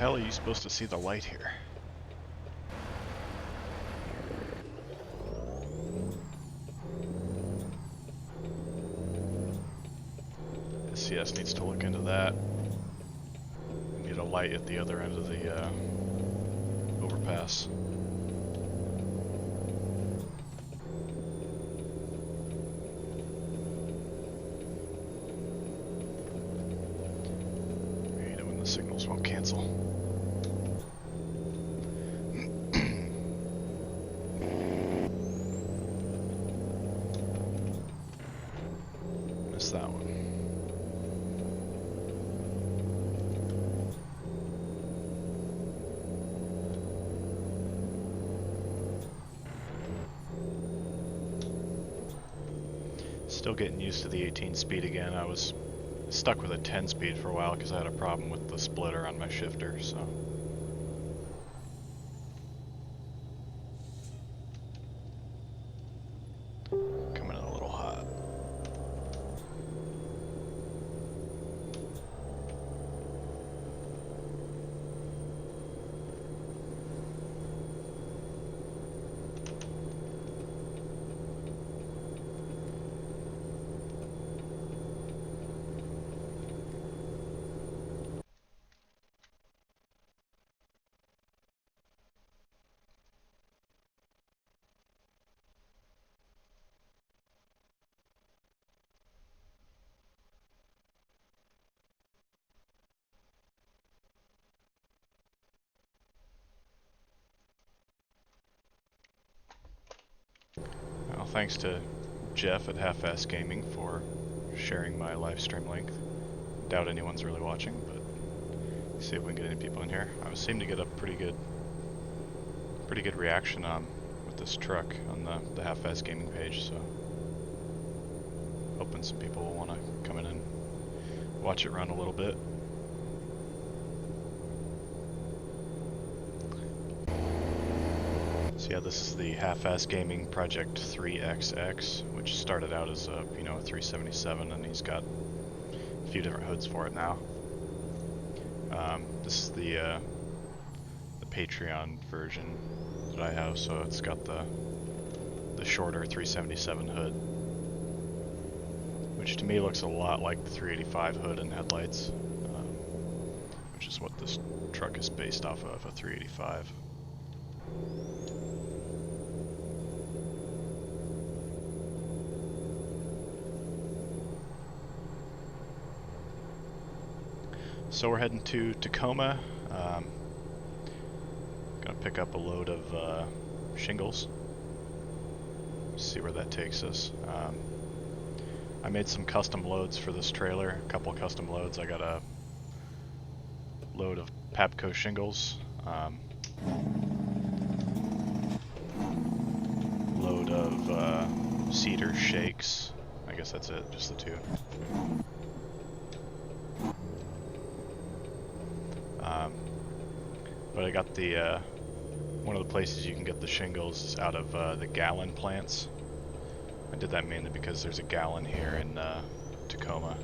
hell are you supposed to see the light here? ATS needs to look into that. We need a light at the other end of the overpass. You know when the signals won't cancel. Missed that one. Still getting used to the 18 speed again. I was stuck with a 10 speed for a while because I had a problem with the splitter on my shifter, so. Coming in a little hot. Well, thanks to Jeff at Half-Ass Gaming for sharing my live stream link. Doubt anyone's really watching, but see if we can get any people in here. I seem to get a pretty good reaction with this truck on the Half-Ass Gaming page, so hoping some people will want to come in and watch it run a little bit. So yeah, this is the Half-Ass Gaming Project 3XX, which started out as a 377, and he's got a few different hoods for it now. This is the Patreon version that I have, so it's got the shorter 377 hood, which to me looks a lot like the 385 hood and headlights, which is what this truck is based off of, a 385. So we're heading to Tacoma. Gonna pick up a load of shingles. See where that takes us. I made some custom loads for this trailer, a couple custom loads. I got a load of Papco shingles, load of cedar shakes. I guess that's it, just the two. But I got the one of the places you can get the shingles is out of the gallon plants. I did that mainly because there's a gallon here in Tacoma.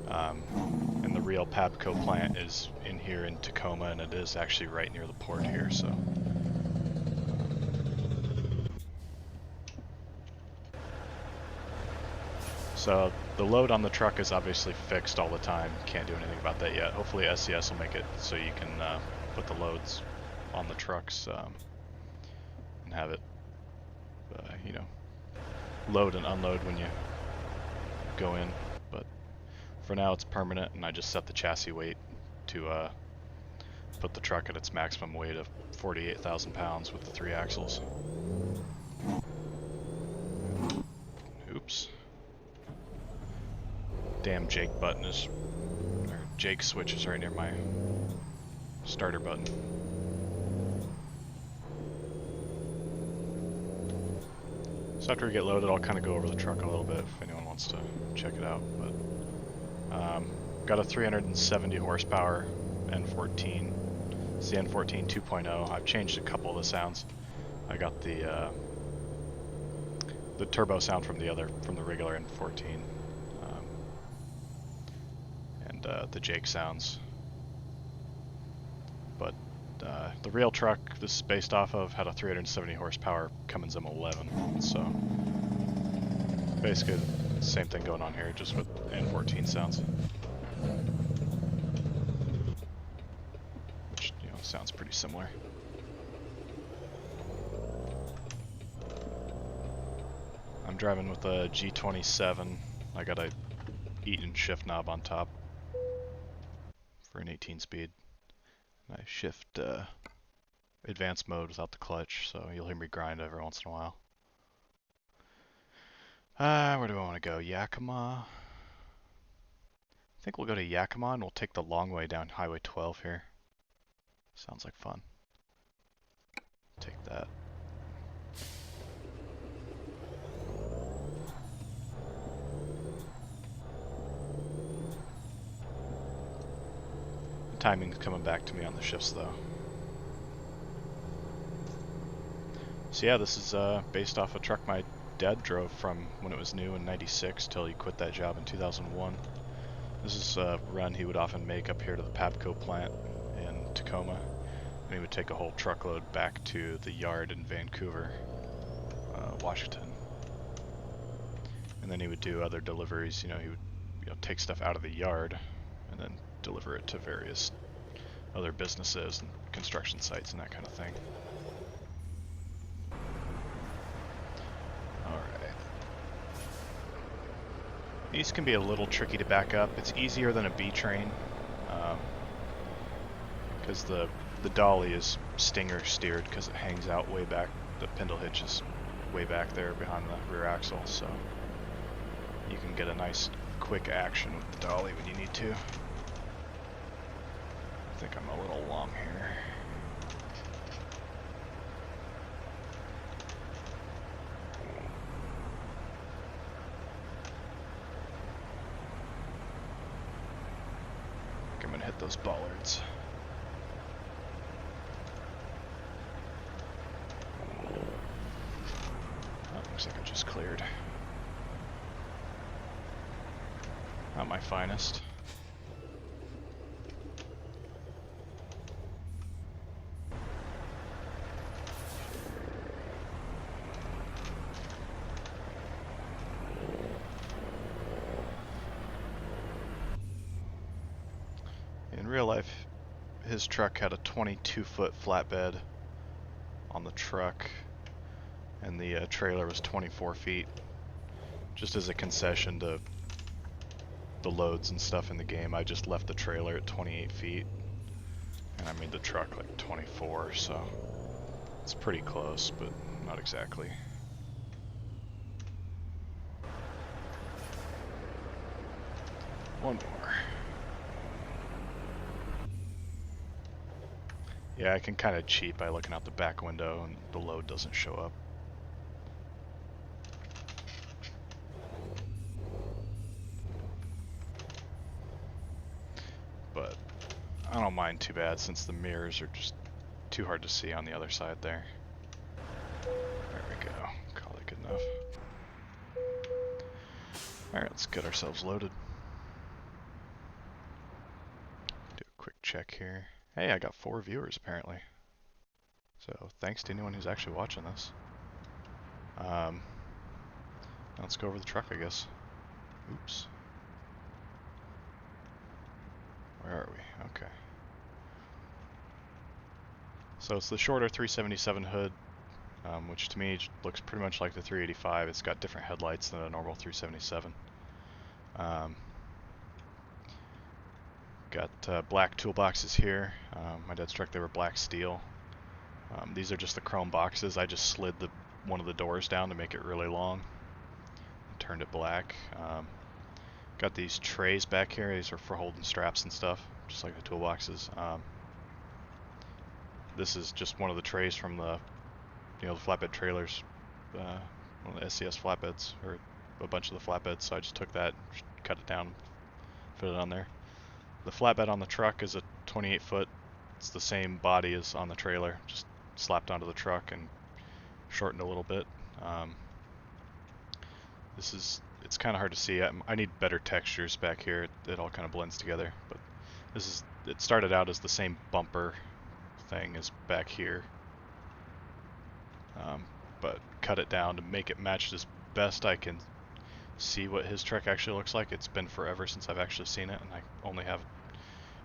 And the real Papco plant is in here in Tacoma, and it is actually right near the port here, so. So the load on the truck is obviously fixed all the time. Can't do anything about that yet. Hopefully SCS will make it so you can put the loads on the trucks and have it, load and unload when you go in. But for now it's permanent, and I just set the chassis weight to put the truck at its maximum weight of 48,000 pounds with the 3 axles. Oops. Damn Jake button is, or Jake switch is right near my starter button. So after we get loaded, I'll kind of go over the truck a little bit if anyone wants to check it out. But got a 370 horsepower N14. It's the N14 2.0. I've changed a couple of the sounds. I got the turbo sound from the regular N14. The Jake sounds. the real truck this is based off of had a 370 horsepower Cummins M11, so basically the same thing going on here, just with N14 sounds. Which, you know, sounds pretty similar. I'm driving with a G27. I got a Eaton shift knob on top for an 18 speed. I shift advanced mode without the clutch, so you'll hear me grind every once in a while. Where do I want to go? Yakima? I think we'll go to Yakima and we'll take the long way down Highway 12 here. Sounds like fun. Take that. The timing's coming back to me on the shifts though. So yeah, this is based off a truck my dad drove from when it was new in '96 till he quit that job in 2001. This is a run he would often make up here to the Pabco plant in Tacoma, and he would take a whole truckload back to the yard in Vancouver, Washington. And then he would do other deliveries. You know, he would take stuff out of the yard and then deliver it to various other businesses and construction sites and that kind of thing. These can be a little tricky to back up. It's easier than a B train because the dolly is stinger steered because it hangs out way back. The spindle hitch is way back there behind the rear axle, so you can get a nice quick action with the dolly when you need to. I think I'm a little long here. I'm gonna hit those bollards. Oh, looks like I just cleared. Not my finest. In real life, his truck had a 22-foot flatbed on the truck, and the trailer was 24 feet. Just as a concession to the loads and stuff in the game, I just left the trailer at 28 feet, and I made the truck like 24, so it's pretty close, but not exactly. One more. Yeah, I can kind of cheat by looking out the back window and the load doesn't show up. But I don't mind too bad since the mirrors are just too hard to see on the other side there. There we go. Call it good enough. Alright, let's get ourselves loaded. Do a quick check here. Hey, I got 4 viewers apparently. So thanks to anyone who's actually watching this. Let's go over the truck, I guess. Oops. Where are we? Okay. So it's the shorter 377 hood, which to me looks pretty much like the 385. It's got different headlights than a normal 377. Got black toolboxes here. My dad's truck, they were black steel. These are just the chrome boxes. I just slid one of the doors down to make it really long and turned it black. Got these trays back here. These are for holding straps and stuff, just like the toolboxes. This is just one of the trays from the flatbed trailers, one of the SCS flatbeds, or a bunch of the flatbeds. So I just took that, cut it down, put it on there. The flatbed on the truck is a 28 foot. It's the same body as on the trailer, just slapped onto the truck and shortened a little bit. It's kind of hard to see. I need better textures back here. It all kind of blends together. But it started out as the same bumper thing is back here. But cut it down to make it match as best I can see what his truck actually looks like. It's been forever since I've actually seen it, and I only have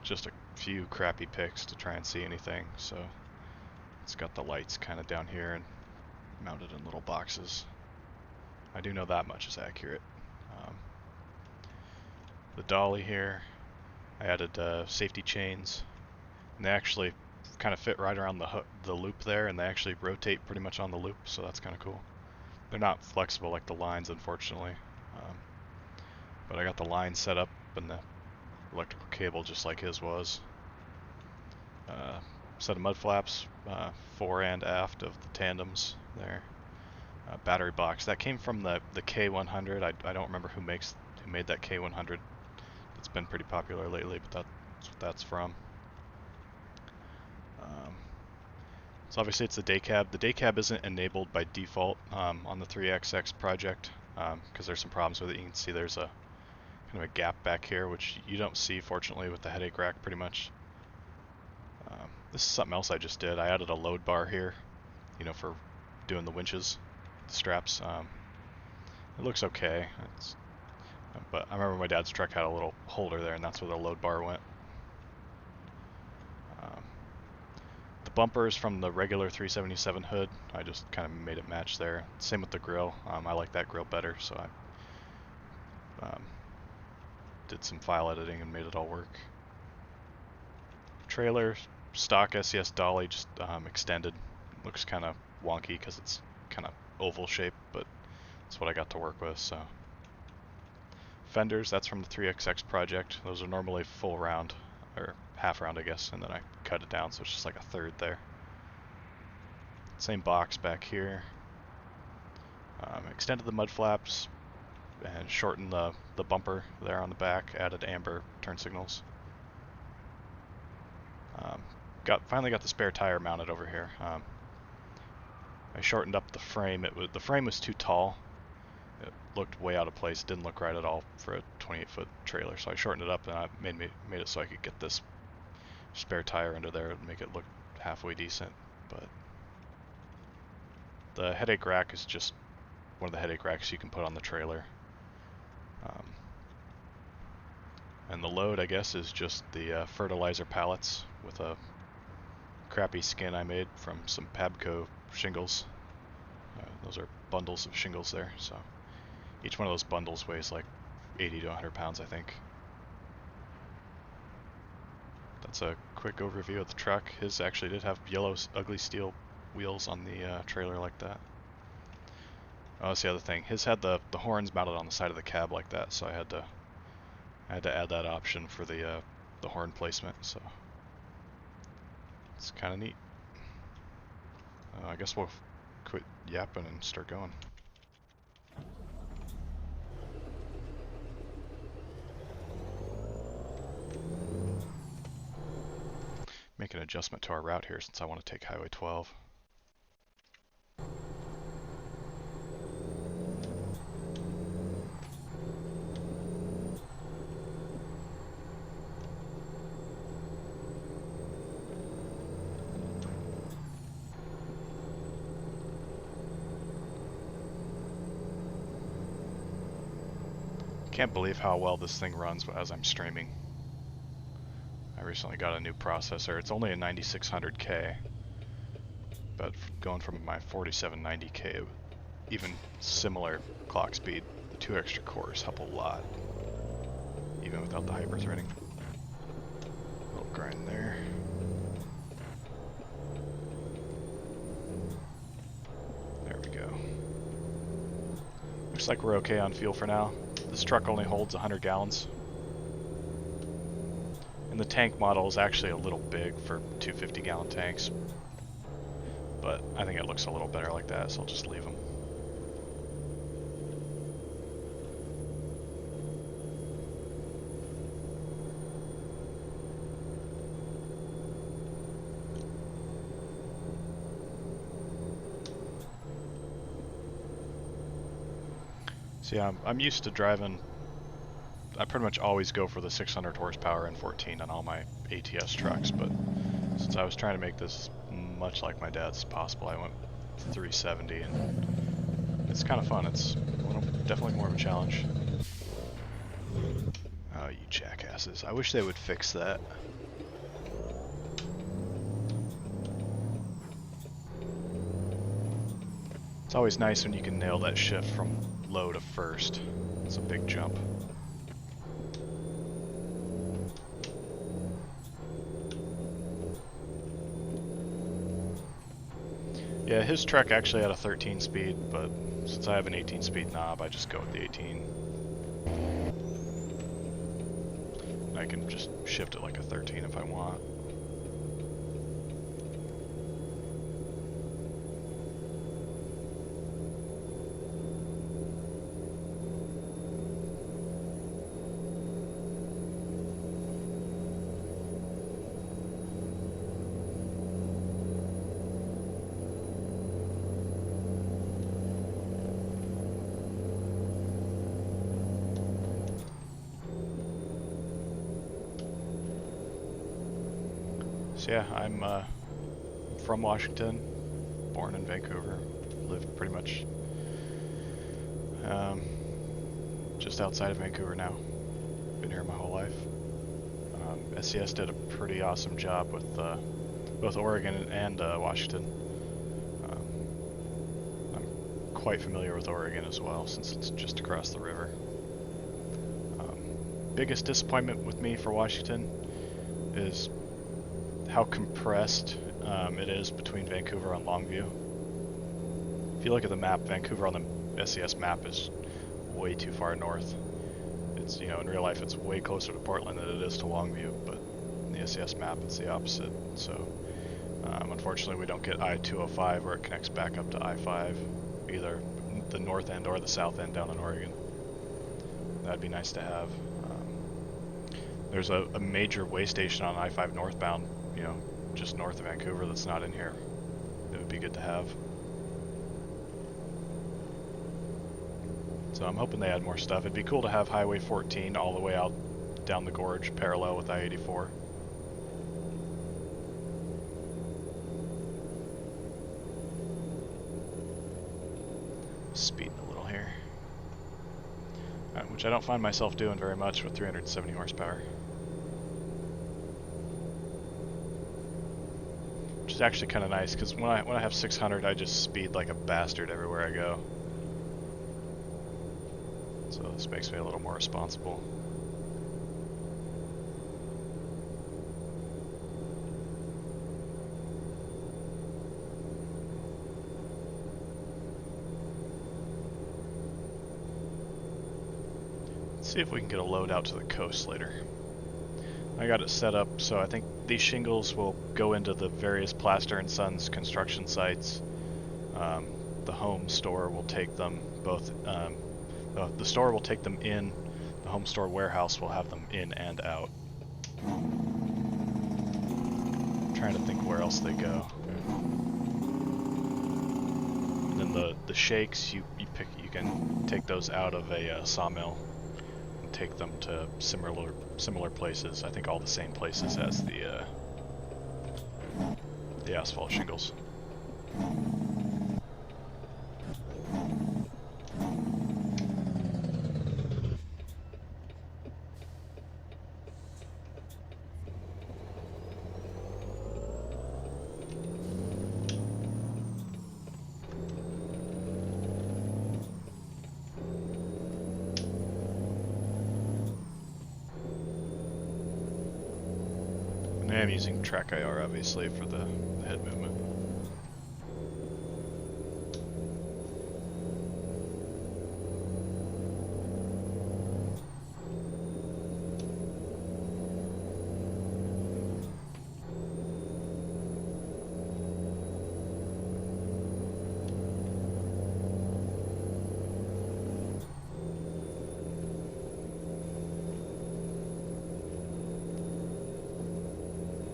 just a few crappy pics to try and see anything. So it's got the lights kind of down here and mounted in little boxes. I do know that much is accurate. The dolly here, I added safety chains, and they actually kind of fit right around the loop there, and they actually rotate pretty much on the loop, so that's kind of cool. They're not flexible like the lines, unfortunately, but I got the line set up and the electrical cable just like his was. Set of mud flaps, fore and aft of the tandems there. Battery box that came from the K100. I don't remember who made that K100. It's been pretty popular lately, but that's what that's from. So obviously it's the day cab. The day cab isn't enabled by default on the 3XX project because there's some problems with it. You can see there's a kind of a gap back here, which you don't see fortunately with the headache rack pretty much. This is something else I just did. I added a load bar here, you know, for doing the winches, the straps. It looks okay, but I remember my dad's truck had a little holder there, and that's where the load bar went. The bumpers from the regular 377 hood, I just kind of made it match there. Same with the grill. I like that grill better, so I did some file editing and made it all work. Trailer, stock SES dolly, just extended. Looks kind of wonky because it's kind of oval shape, but that's what I got to work with. So fenders, that's from the 3XX project. Those are normally full round, or half round I guess, and then I cut it down so it's just like a third there. Same box back here. Extended the mud flaps and shortened the bumper there on the back, added amber turn signals. Finally got the spare tire mounted over here. I shortened up the frame. The frame was too tall. It looked way out of place. Didn't look right at all for a 28-foot trailer. So I shortened it up and I made it so I could get this spare tire under there and make it look halfway decent. But the headache rack is just one of the headache racks you can put on the trailer. And the load, I guess, is just the fertilizer pallets with a crappy skin I made from some Pabco shingles. Those are bundles of shingles there, so each one of those bundles weighs like 80 to 100 pounds, I think. That's a quick overview of the truck. His actually did have yellow, ugly steel wheels on the trailer like that. Oh, that's the other thing. His had the horns mounted on the side of the cab like that, so I had to add that option for the horn placement. So it's kind of neat. I guess we'll quit yapping and start going. Make an adjustment to our route here since I want to take Highway 12. Can't believe how well this thing runs as I'm streaming. I recently got a new processor. It's only a 9600K, but going from my 4790K, even similar clock speed, the 2 extra cores help a lot, even without the hyper threading. Little grind there. There we go. Looks like we're okay on fuel for now. This truck only holds 100 gallons. And the tank model is actually a little big for 250-gallon tanks, but I think it looks a little better like that, so I'll just leave them. So yeah, I'm used to driving. I pretty much always go for the 600 horsepower and 14 on all my ATS trucks, but Since I was trying to make this much like my dad's as possible, I went 370, and it's kind of fun. It's definitely more of a challenge. Oh, you jackasses. I wish they would fix that. It's always nice when you can nail that shift from low to first. It's a big jump. Yeah, his truck actually had a 13 speed, but since I have an 18 speed knob, I just go with the 18. I can just shift it like a 13 if I want. So yeah, I'm from Washington, born in Vancouver, lived pretty much just outside of Vancouver now. Been here my whole life. SCS did a pretty awesome job with both Oregon and Washington. I'm quite familiar with Oregon as well, since it's just across the river. Biggest disappointment with me for Washington is how compressed it is between Vancouver and Longview. If you look at the map, Vancouver on the SCS map is way too far north. It's, you know, in real life it's way closer to Portland than it is to Longview, but in the SCS map it's the opposite. So unfortunately we don't get I-205 where it connects back up to I-5, either the north end or the south end down in Oregon. That'd be nice to have. There's a major way station on I-5 northbound, you know, just north of Vancouver that's not in here. It would be good to have. So I'm hoping they add more stuff. It'd be cool to have Highway 14 all the way out down the gorge, parallel with I-84. Speeding a little here. Which I don't find myself doing very much with 370 horsepower. Which is actually kind of nice, because when I have 600, I just speed like a bastard everywhere I go. So this makes me a little more responsible. Let's see if we can get a load out to the coast later. I got it set up so I think these shingles will go into the various Plaster & Sons construction sites. The home store will take them both. The store will take them in. The home store warehouse will have them in and out. I'm trying to think where else they go. And then the shakes you can take those out of a sawmill. Take them to similar places. I think all the same places as the asphalt shingles. I am using track IR obviously for the head movement.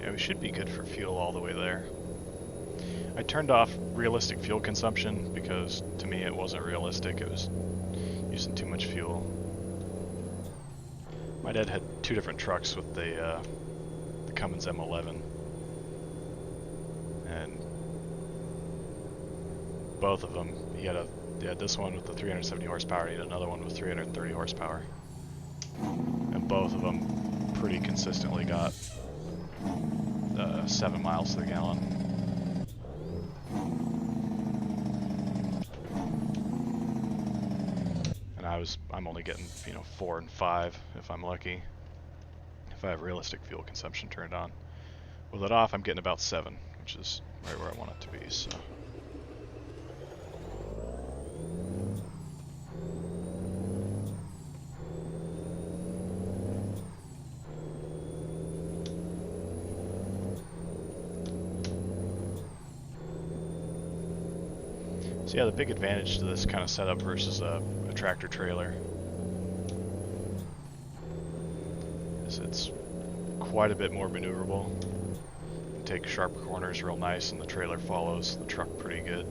Yeah, we should be good for fuel all the way there. I turned off realistic fuel consumption because to me it wasn't realistic. It was using too much fuel. My dad had two different trucks with the Cummins M11. and both of them, he had this one with the 370 horsepower, he had another one with 330 horsepower. And both of them pretty consistently got 7 miles to the gallon. And I'm only getting, 4 and 5 if I'm lucky, if I have realistic fuel consumption turned on. With it off, I'm getting about 7, which is right where I want it to be, so. So yeah, the big advantage to this kind of setup versus a tractor trailer is it's quite a bit more maneuverable. You take sharp corners real nice, and the trailer follows the truck pretty good.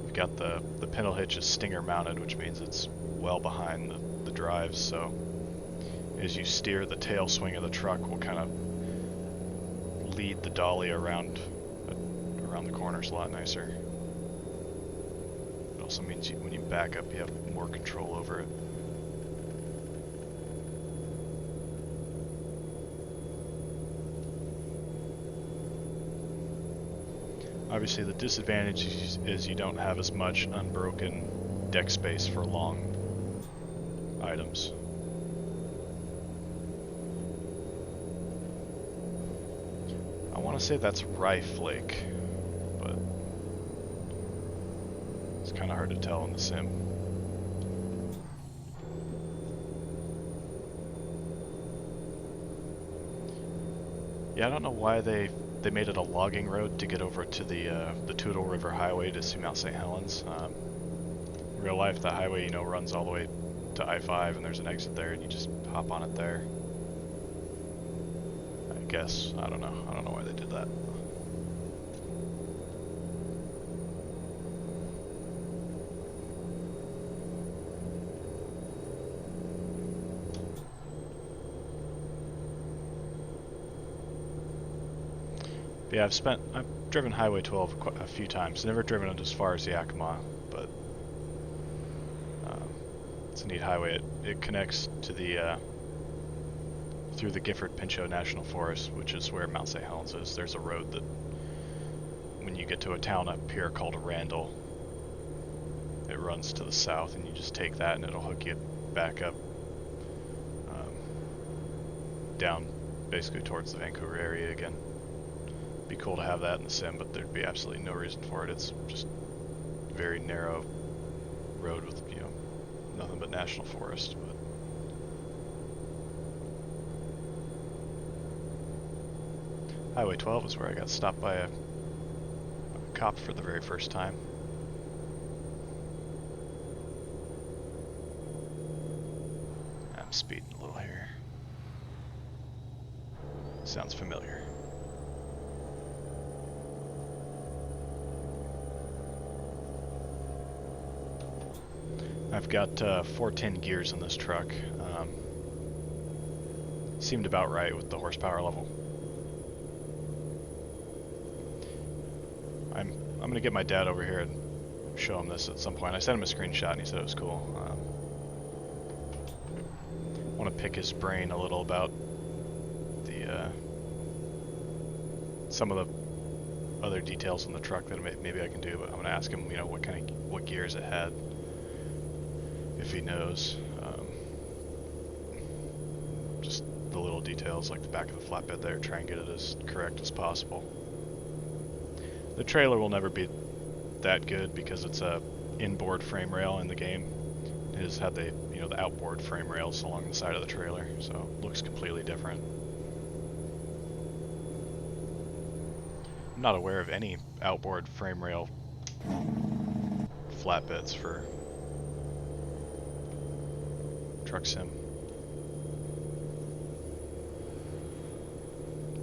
You've got the pintle hitch is stinger mounted, which means it's well behind the drives, so as you steer, the tail swing of the truck will kind of lead the dolly around the corners a lot nicer. It also means when you back up, you have more control over it. Obviously, the disadvantage is you don't have as much unbroken deck space for long items. I want to say that's rye flake, but it's kind of hard to tell in the sim. Yeah, I don't know why they made it a logging road to get over to the Toutle River Highway to see Mount St. Helens. In real life, the highway, runs all the way to I-5, and there's an exit there, and you just hop on it there. I guess. I don't know why they did that. Yeah, I've driven Highway 12 a few times. Never driven it as far as Yakima, but it's a neat highway. It connects to the through the Gifford-Pinchot National Forest, which is where Mount St. Helens is. There's a road that, when you get to a town up here called Randall, it runs to the south, and you just take that, and it'll hook you back up down, basically towards the Vancouver area again. Be cool to have that in the sim, but there'd be absolutely no reason for it. It's just a very narrow road with, nothing but national forest. But Highway 12 is where I got stopped by a cop for the very first time. I'm speeding a little here. Sounds familiar. I've got 410 gears in this truck. Seemed about right with the horsepower level. I'm gonna get my dad over here and show him this at some point. I sent him a screenshot and he said it was cool. I want to pick his brain a little about the some of the other details in the truck that maybe I can do, but I'm gonna ask him, what gears it had, if he knows. Just the little details like the back of the flatbed there, try and get it as correct as possible. The trailer will never be that good because it's a inboard frame rail in the game. It has had the outboard frame rails along the side of the trailer, so it looks completely different. I'm not aware of any outboard frame rail flatbeds for truck sim.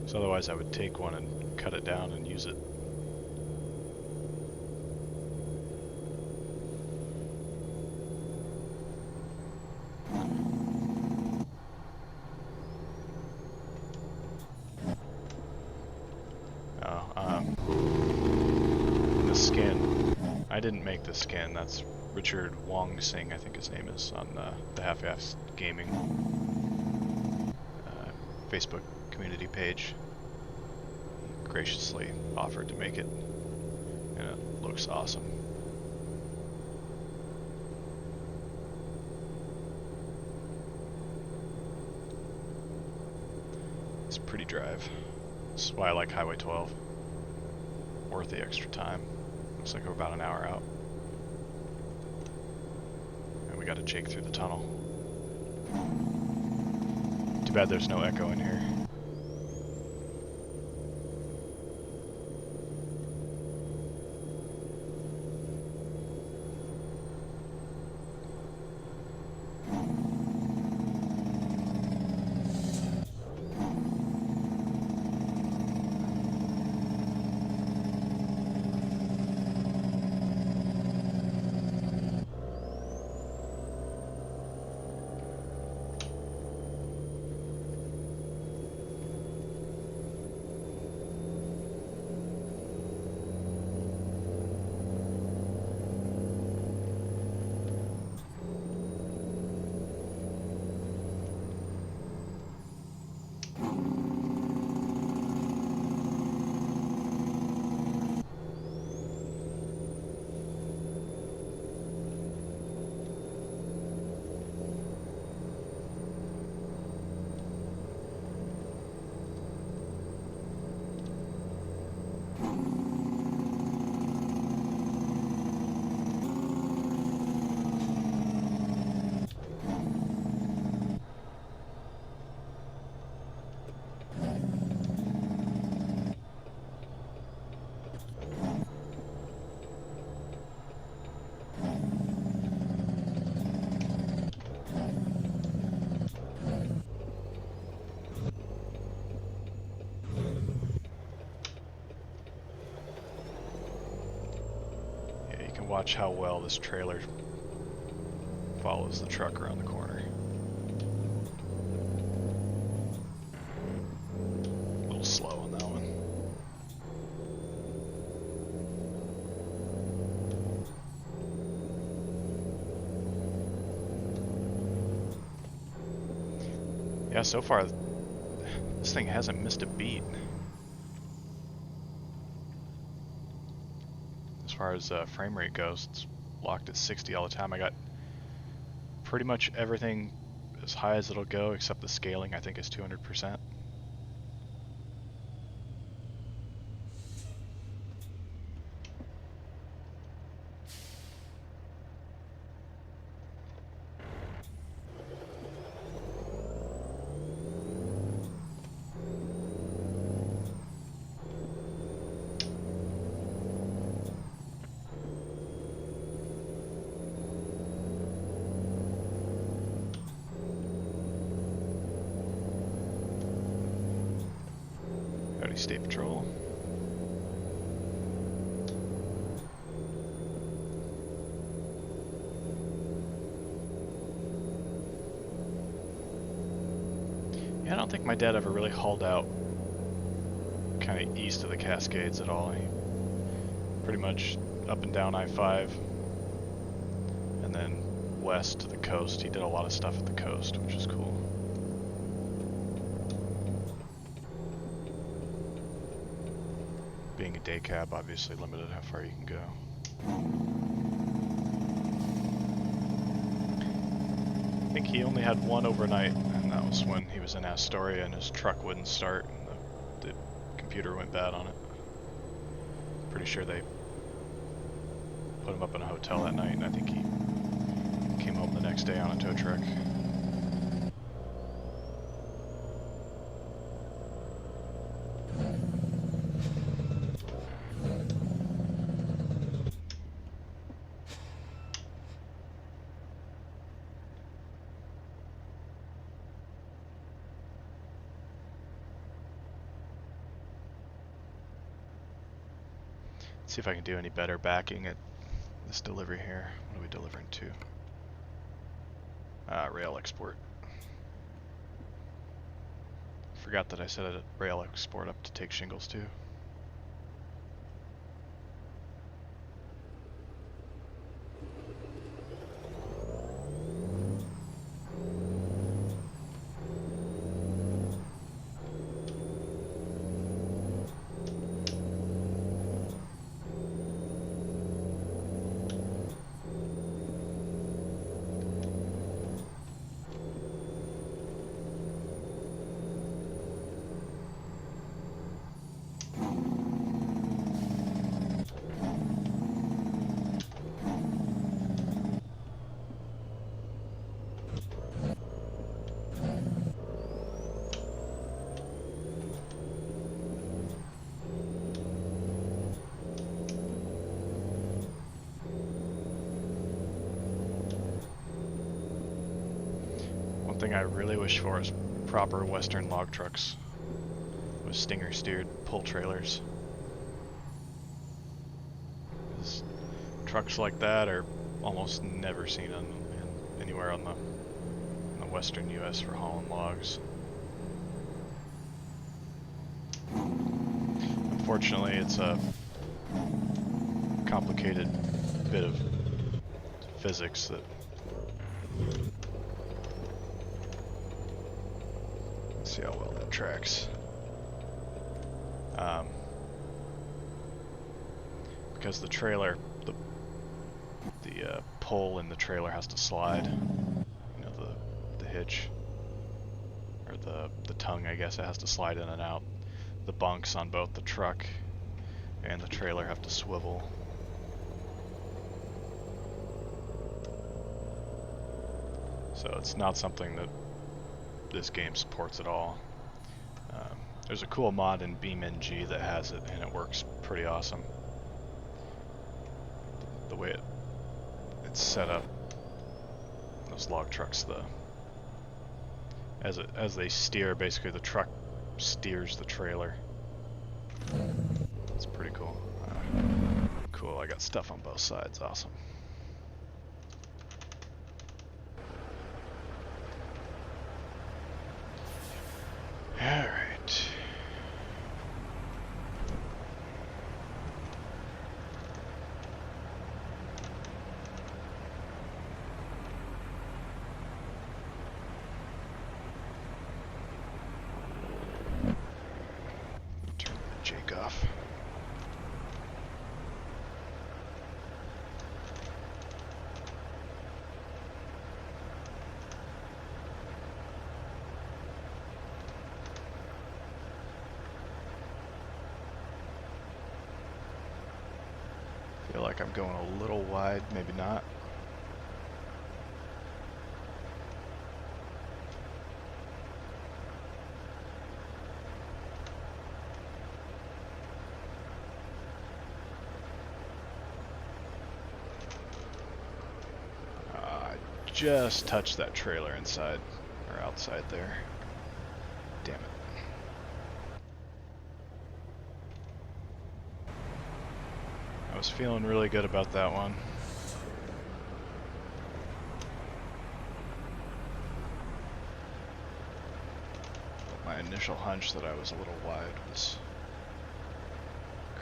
So otherwise I would take one and cut it down and use it. didn't make the skin. That's Richard Wong Sing, I think his name is, on the Half-Assed Gaming Facebook community page. He graciously offered to make it, and it looks awesome. It's a pretty drive. This is why I like Highway 12. Worth the extra time. Looks like we're about an hour out. And we gotta jake through the tunnel. Too bad there's no echo in here. Watch how well this trailer follows the truck around the corner. A little slow on that one. Yeah, so far this thing hasn't missed a beat. As far as frame rate goes, it's locked at 60 all the time. I got pretty much everything as high as it'll go, except the scaling I think is 200%. State Patrol. Yeah, I don't think my dad ever really hauled out kind of east of the Cascades at all. He pretty much up and down I-5 and then west to the coast. He did a lot of stuff at the coast, which is cool. Being a day cab, obviously limited how far you can go. I think he only had one overnight, and that was when he was in Astoria and his truck wouldn't start and the computer went bad on it. Pretty sure they put him up in a hotel that night, and I think he came home the next day on a tow truck. See if I can do any better backing at this delivery here. What are we delivering to? Rail export. Forgot that I set a rail export up to take shingles too. thing I really wish for is proper Western log trucks with stinger steered pull trailers. Trucks like that are almost never seen anywhere in the western U.S. for hauling logs. Unfortunately, it's a complicated bit of physics that let's see how well that tracks. Because the trailer, the pole in the trailer has to slide. You know, the hitch or the tongue, I guess, it has to slide in and out. The bunks on both the truck and the trailer have to swivel. So it's not something that this game supports at all. There's a cool mod in BeamNG that has it, and it works pretty awesome. The way it's set up, those log trucks, as they steer, basically the truck steers the trailer. It's pretty cool. Cool, I got stuff on both sides, awesome. Alright. Turn the jake off. Feel like I'm going a little wide, maybe not. I just touched that trailer inside or outside there. Damn it. I was feeling really good about that one. But my initial hunch that I was a little wide was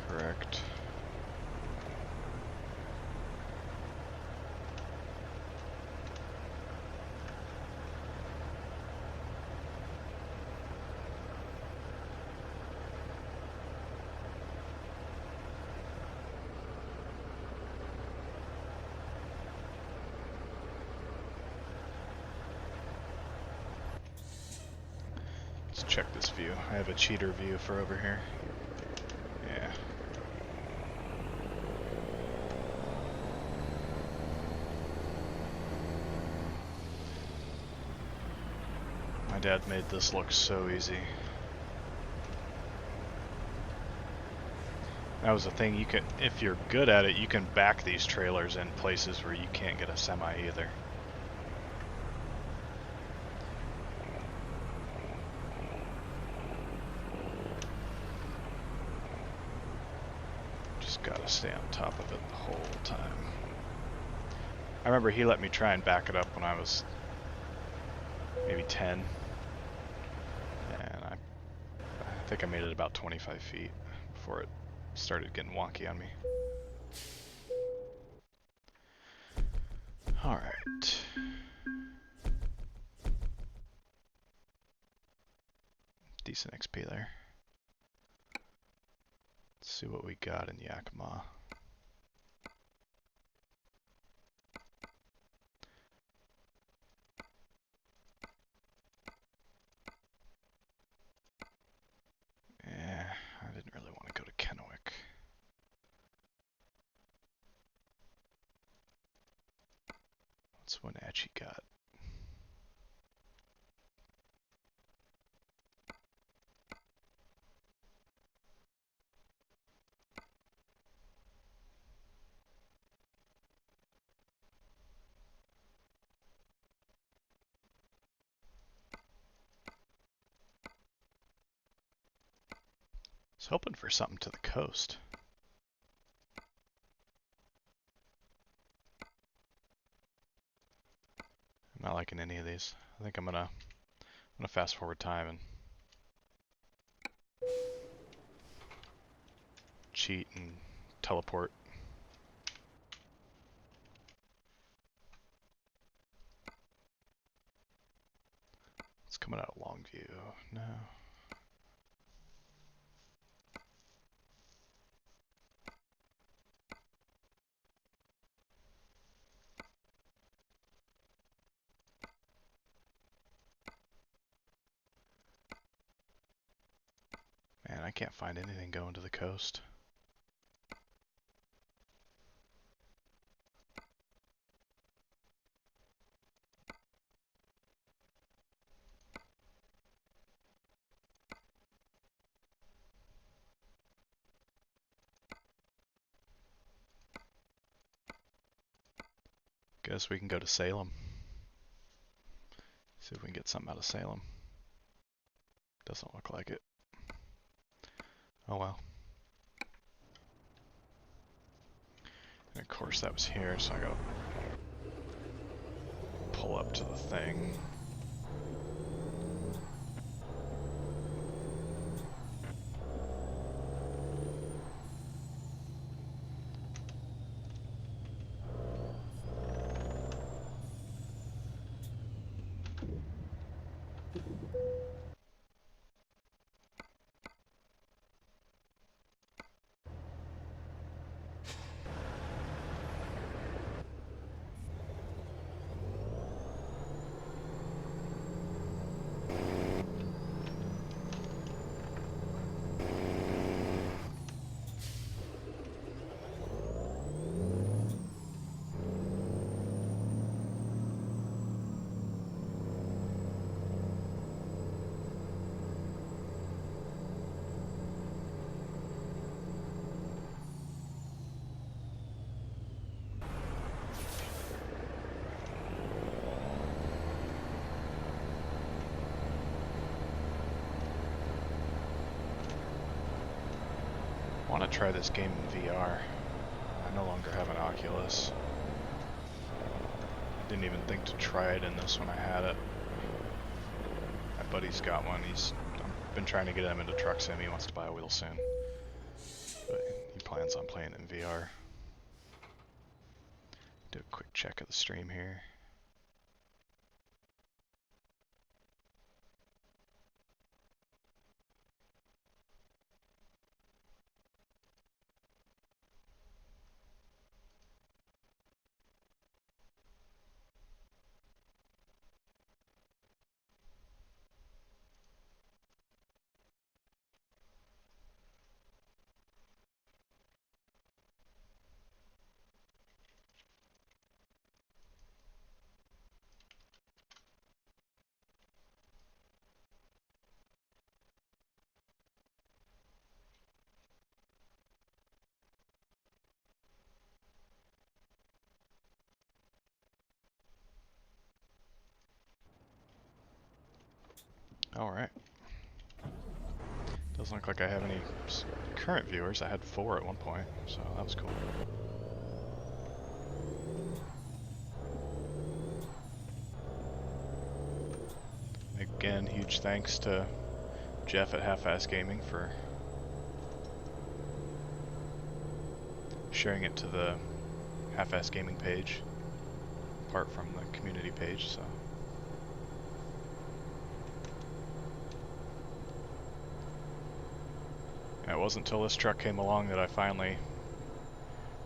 correct. Let's check this view. I have a cheater view for over here. Yeah. My dad made this look so easy. That was the thing, you can, if you're good at it, you can back these trailers in places where you can't get a semi either. Just gotta stay on top of it the whole time. I remember he let me try and back it up when I was maybe 10. And I think I made it about 25 feet before it started getting wonky on me. Alright. Decent XP there. Let's see what we got in Yakima. Yeah, I didn't really want to go to Kennewick. What's Wenatchee got? hoping for something to the coast. I'm not liking any of these. I think I'm gonna fast forward time and cheat and teleport. It's coming out of Longview. No. Man, I can't find anything going to the coast. Guess we can go to Salem. See if we can get something out of Salem. Doesn't look like it. Oh well. And of course that was here, so I gotta pull up to the thing. I want to try this game in VR. I no longer have an Oculus. I didn't even think to try it in this when I had it. My buddy's got one. I've been trying to get him into Truck Sim. He wants to buy a wheel soon. But he plans on playing it in VR. Do a quick check of the stream here. Alright. Doesn't look like I have any current viewers. I had 4 at one point, so that was cool. Again, huge thanks to Jeff at Half-Ass Gaming for sharing it to the Half-Ass Gaming page, apart from the community page, so. And it wasn't until this truck came along that I finally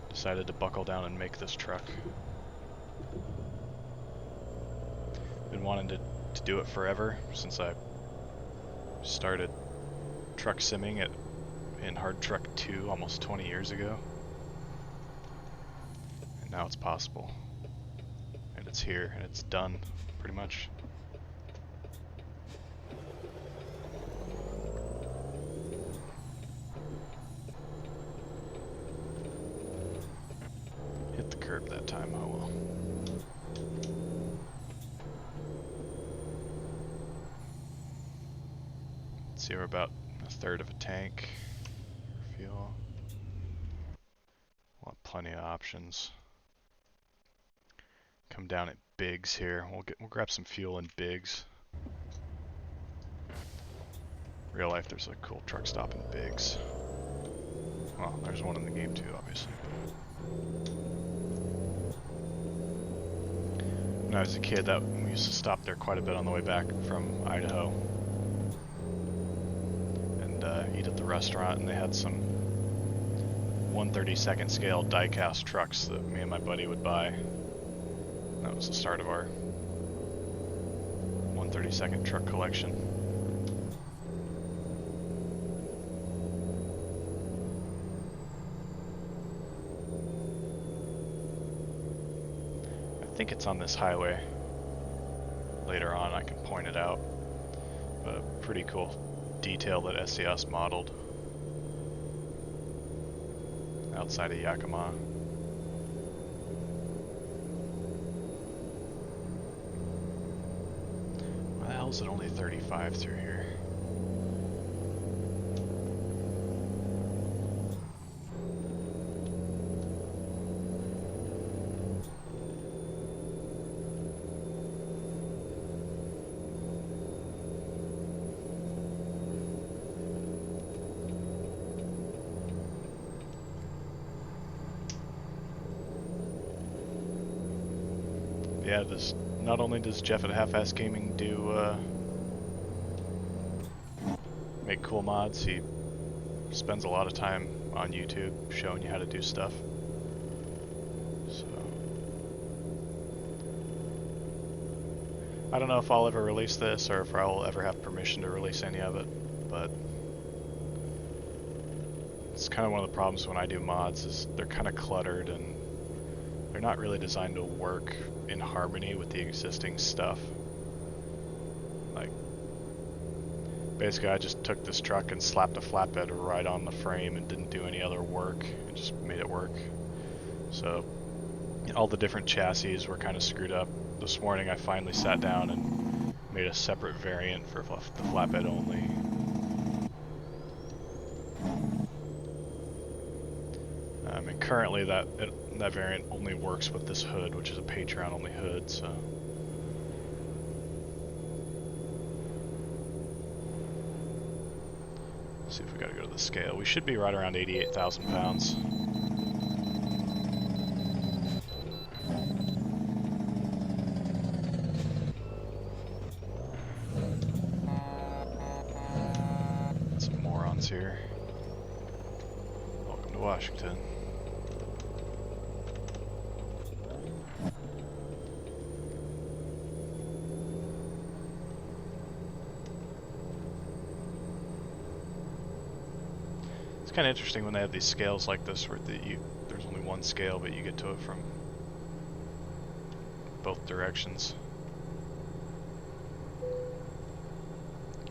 decided to buckle down and make this truck. Been wanting to do it forever, since I started truck simming in Hard Truck 2 almost 20 years ago. And now it's possible. And it's here, and it's done, pretty much. Hit the curb that time, oh well. See, we're about a third of a tank. fuel. We'll have plenty of options. Come down at Biggs here. We'll grab some fuel in Biggs. Real life, there's a cool truck stop in Biggs. Well, there's one in the game too, obviously. When I was a kid, we used to stop there quite a bit on the way back from Idaho and eat at the restaurant, and they had some 1/32 scale die-cast trucks that me and my buddy would buy. That was the start of our 1/32 truck collection. I think it's on this highway. Later on I can point it out. But a pretty cool detail that SES modeled outside of Yakima. Why the hell is it only 35 through here? Yeah, not only does Jeff at Half-Ass Gaming make cool mods, he spends a lot of time on YouTube showing you how to do stuff. So I don't know if I'll ever release this or if I'll ever have permission to release any of it, but it's kind of one of the problems when I do mods is they're kind of cluttered and they're not really designed to work in harmony with the existing stuff. Like, basically I just took this truck and slapped a flatbed right on the frame and didn't do any other work and just made it work. So all the different chassis were kind of screwed up. This morning I finally sat down and made a separate variant for the flatbed only. And currently that variant only works with this hood, which is a Patreon only hood, so. Let's see if we gotta go to the scale. We should be right around 88,000 pounds. Some morons here. Welcome to Washington. It's kind of interesting when they have these scales like this where there's only one scale, but you get to it from both directions.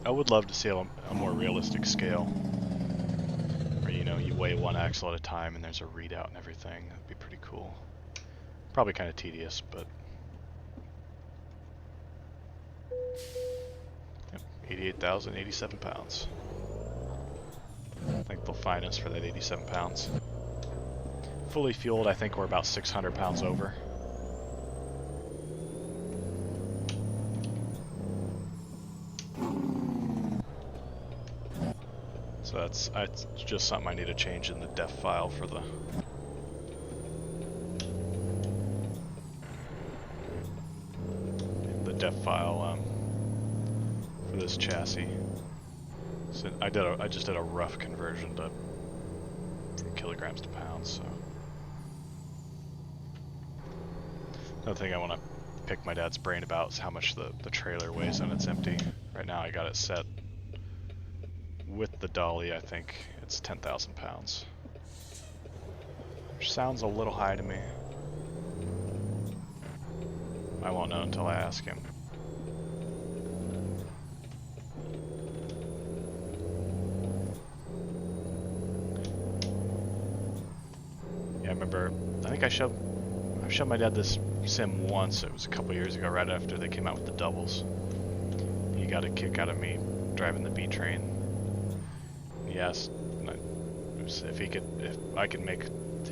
I would love to see a more realistic scale where, you know, you weigh one axle at a time and there's a readout and everything. That'd be pretty cool. Probably kind of tedious, but yep, 88,087 pounds. I think they'll fine us for that 87 pounds. Fully fueled, I think we're about 600 pounds over. So that's just something I need to change in the def file for the for this chassis. So I just did a rough conversion from kilograms to pounds. So another thing I want to pick my dad's brain about is how much the trailer weighs when it's empty. Right now I got it set with the dolly. I think it's 10,000 pounds, which sounds a little high to me. I won't know until I ask him. Yeah, I remember, I think I showed my dad this sim once. It was a couple years ago, right after they came out with the doubles. He got a kick out of me driving the B train. He asked, it was if I could make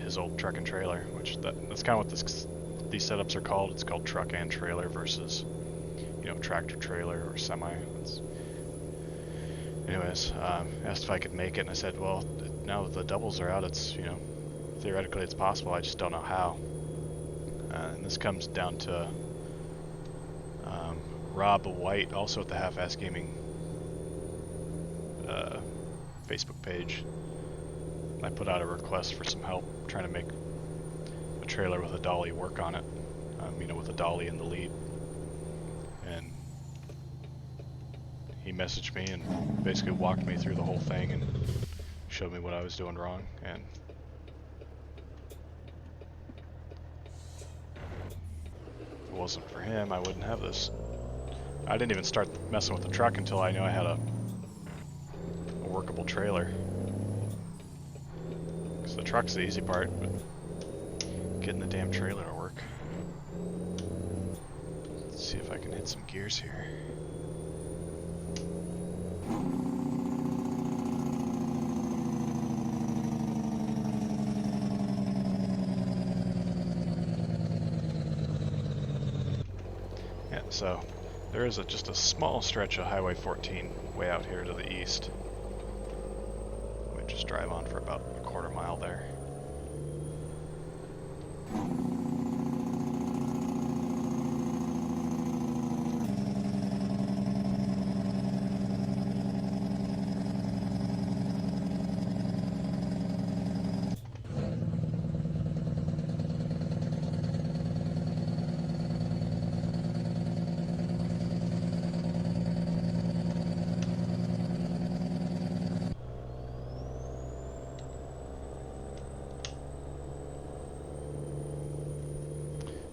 his old truck and trailer, which that's kind of what these setups are called. It's called truck and trailer versus, you know, tractor trailer or semi. Anyways, asked if I could make it, and I said, well, now that the doubles are out, it's, you know, theoretically it's possible. I just don't know how. And this comes down to Rob White, also at the Half-Ass Gaming Facebook page. I put out a request for some help trying to make a trailer with a dolly work on it, you know, with a dolly in the lead. And he messaged me and basically walked me through the whole thing and showed me what I was doing wrong. And if it wasn't for him, I wouldn't have this. I didn't even start messing with the truck until I knew I had a workable trailer. Because the truck's the easy part, but getting the damn trailer to work. Let's see if I can hit some gears here. Yeah, so there is just a small stretch of Highway 14 way out here to the east. We just drive on for about a quarter mile there.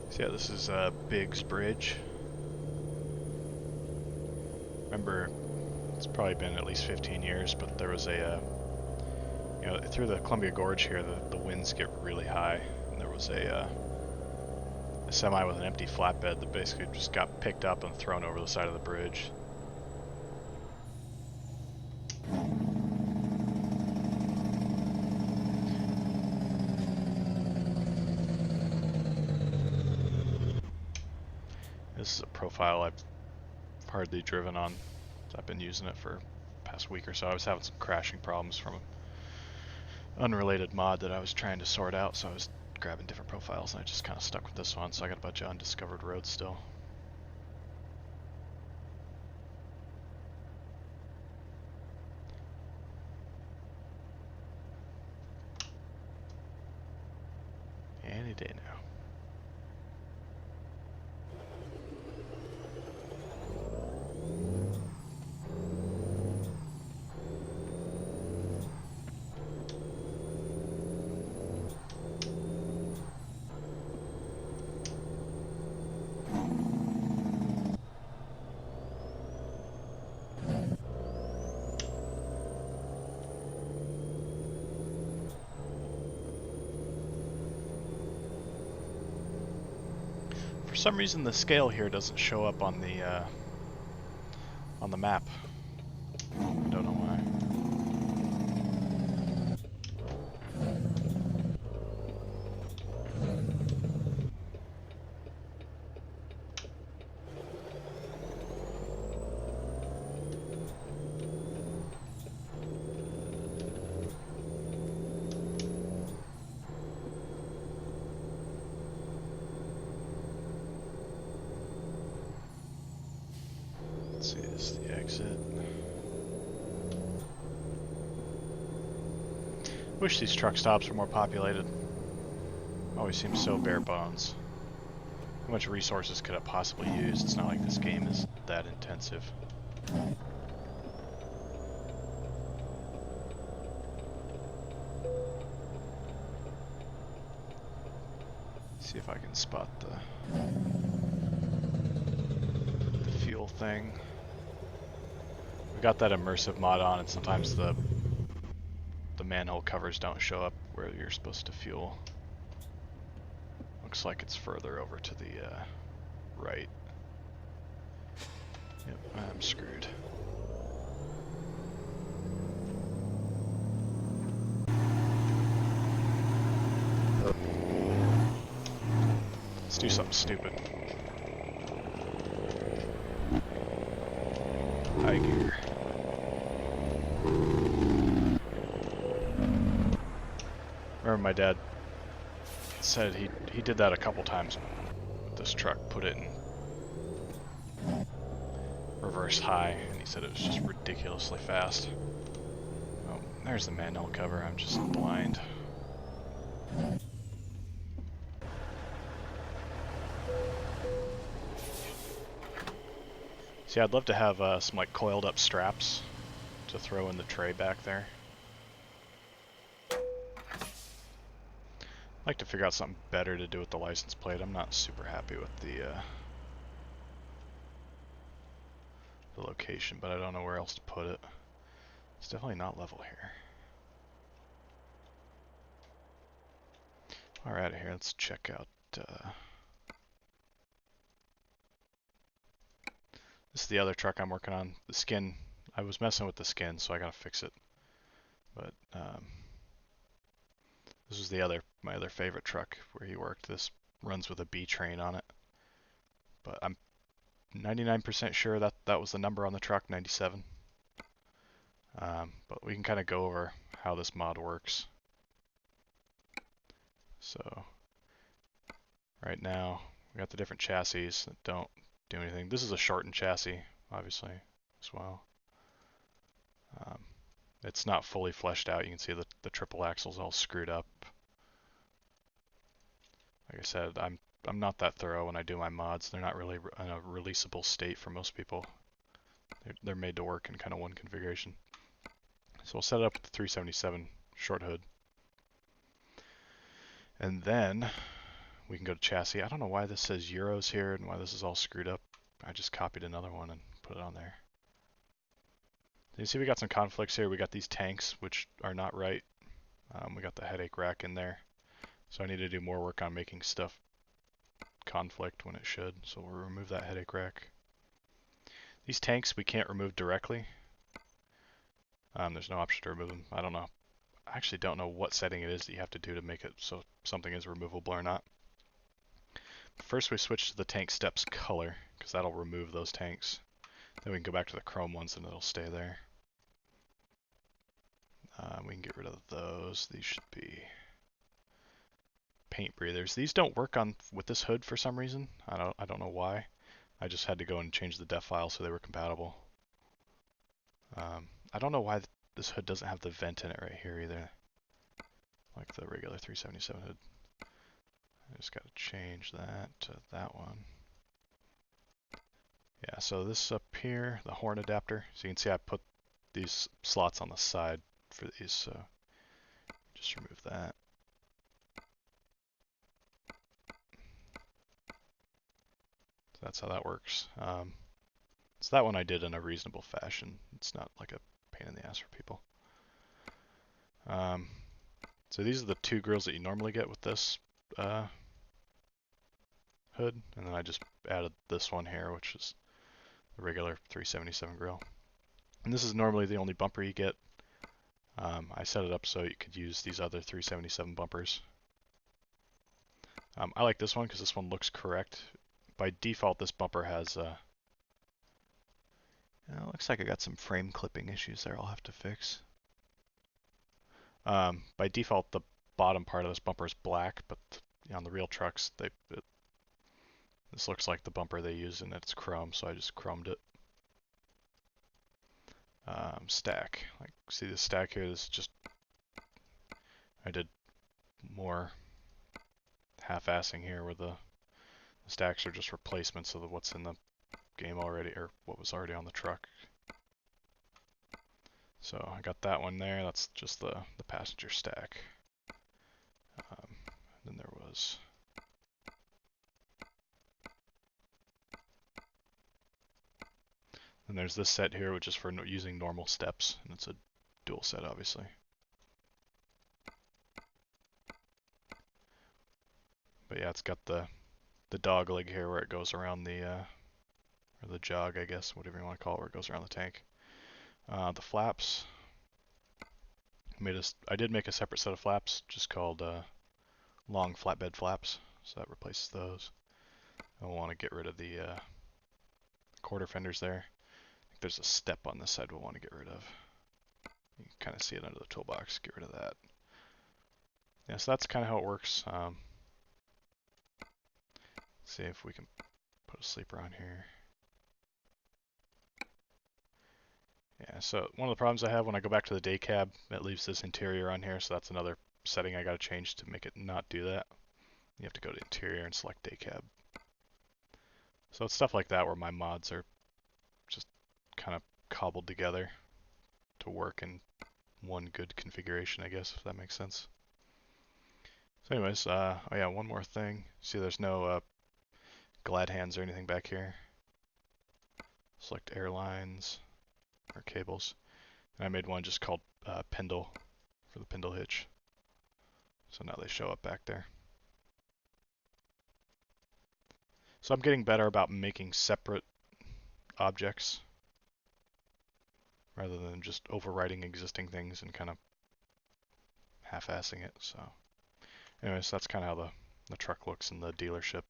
So yeah, this is Biggs Bridge. Remember, it's probably been at least 15 years, but there was a, you know, through the Columbia Gorge here, the winds get really high, and there was a semi with an empty flatbed that basically just got picked up and thrown over the side of the bridge. This is a profile I've hardly driven on. I've been using it for the past week or so. I was having some crashing problems from an unrelated mod that I was trying to sort out, so I was grabbing different profiles, and I just kind of stuck with this one, so I got a bunch of undiscovered roads still. Any day now. For some reason the scale here doesn't show up on the map. I don't know why. Let's see, this is the exit. Wish these truck stops were more populated. Always seems so bare bones. How much resources could it possibly use? It's not like this game is that intensive. See if I can spot the fuel thing. We got that immersive mod on, and sometimes the manhole covers don't show up where you're supposed to fuel. Looks like it's further over to the right. Yep, I'm screwed. Let's do something stupid. High gear. Remember my dad said he did that a couple times with this truck, put it in reverse high, and he said it was just ridiculously fast. Oh, there's the manhole cover, I'm just blind. See, I'd love to have some like coiled up straps to throw in the tray back there. I'd like to figure out something better to do with the license plate. I'm not super happy with the location, but I don't know where else to put it. It's definitely not level here. Alright, here, let's check out. This is the other truck I'm working on. The skin, I was messing with the skin, so I gotta fix it. But this was my other favorite truck where he worked. This runs with a B train on it. But I'm 99% sure that that was the number on the truck, 97. But we can kind of go over how this mod works. So right now we got the different chassis that don't do anything. This is a shortened chassis, obviously, as well. It's not fully fleshed out. You can see the triple axle's all screwed up. Like I said, I'm not that thorough when I do my mods. They're not really in a releasable state for most people. They're made to work in kind of one configuration. So we'll set it up with the 377 short hood. And then we can go to chassis. I don't know why this says Euros here and why this is all screwed up. I just copied another one and put it on there. You see we got some conflicts here. We got these tanks, which are not right. We got the headache rack in there. So I need to do more work on making stuff conflict when it should. So we'll remove that headache rack. These tanks we can't remove directly. There's no option to remove them. I don't know. I actually don't know what setting it is that you have to do to make it so something is removable or not. First we switch to the tank steps color, because that'll remove those tanks. Then we can go back to the chrome ones and it'll stay there. We can get rid of those. These should be paint breathers. These don't work on with this hood for some reason. I don't know why. I just had to go and change the def file so they were compatible. I don't know why this hood doesn't have the vent in it right here either, like the regular 377 hood. I just got to change that to that one. Yeah, so this up here, the horn adapter. So you can see I put these slots on the side for these, so just remove that. So that's how that works. So that one I did in a reasonable fashion. It's not like a pain in the ass for people. So these are the two grills that you normally get with this hood, and then I just added this one here, which is the regular 377 grill. And this is normally the only bumper you get. I set it up so you could use these other 377 bumpers. I like this one because this one looks correct. By default, this bumper has looks like I got some frame clipping issues there I'll have to fix. By default, the bottom part of this bumper is black, but on the real trucks, this looks like the bumper they use, and it's chrome, so I just chromed it. Stack, like see the stack here, this is just, I did more half-assing here where the stacks are just replacements of what's in the game already, or what was already on the truck. So I got that one there, that's just the passenger stack. Then there was and there's this set here, which is for using normal steps, and it's a dual set, obviously. But yeah, it's got the dog leg here where it goes around the, or the jog, I guess, whatever you want to call it, where it goes around the tank. The flaps, I did make a separate set of flaps, just called long flatbed flaps, so that replaces those. I'll want to get rid of the quarter fenders there. I think there's a step on this side we'll want to get rid of. You can kind of see it under the toolbox. Get rid of that. Yeah, so that's kind of how it works. See if we can put a sleeper on here. Yeah, so one of the problems I have when I go back to the day cab, it leaves this interior on here, so that's another setting I got to change to make it not do that. You have to go to interior and select day cab. So it's stuff like that where my mods are just kind of cobbled together to work in one good configuration, I guess, if that makes sense. So anyways, oh yeah, one more thing. See there's no glad hands or anything back here. Select airlines or cables. And I made one just called Pendle for the Pendle hitch. So now they show up back there. So I'm getting better about making separate objects rather than just overwriting existing things and kind of half-assing it. So anyways, that's kind of how the truck looks in the dealership.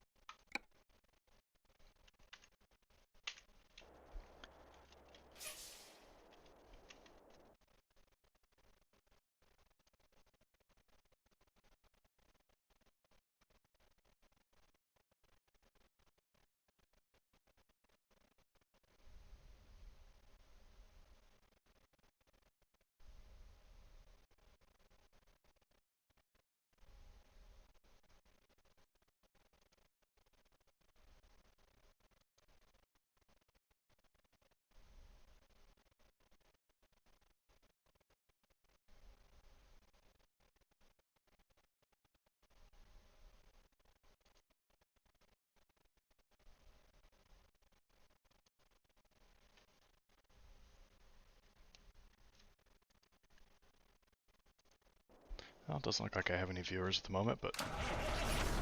Well, it doesn't look like I have any viewers at the moment, but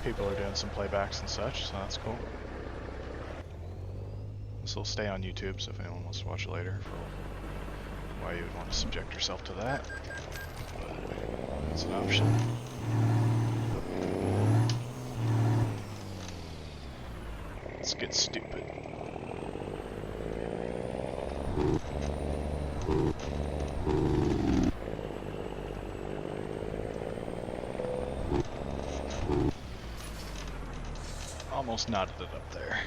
people are doing some playbacks and such, so that's cool. This will stay on YouTube, so if anyone wants to watch it later, for why you would want to subject yourself to that, but it's an option. Let's get stupid. Almost knotted it up there.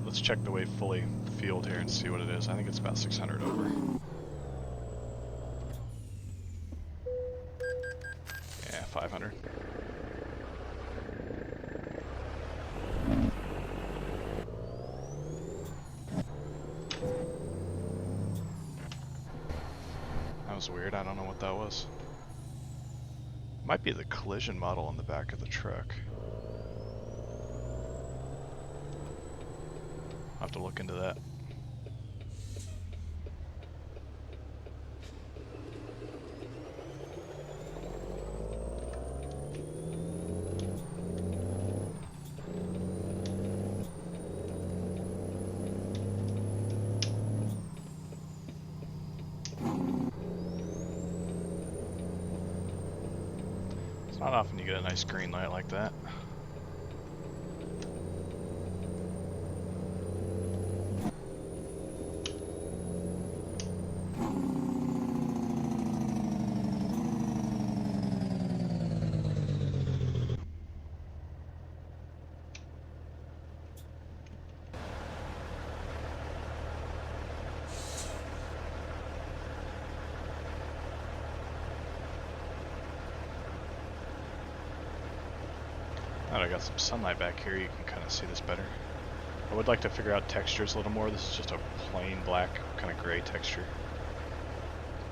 Let's check the weight fully field here and see what it is. I think it's about 600 over. Yeah, 500. That was weird. I don't know what that was. Might be the collision model on the back of the truck. I'll have to look into that. It's not often you get a nice green light like that. Now that I got some sunlight back here, you can kind of see this better. I would like to figure out textures a little more. This is just a plain black, kind of gray texture.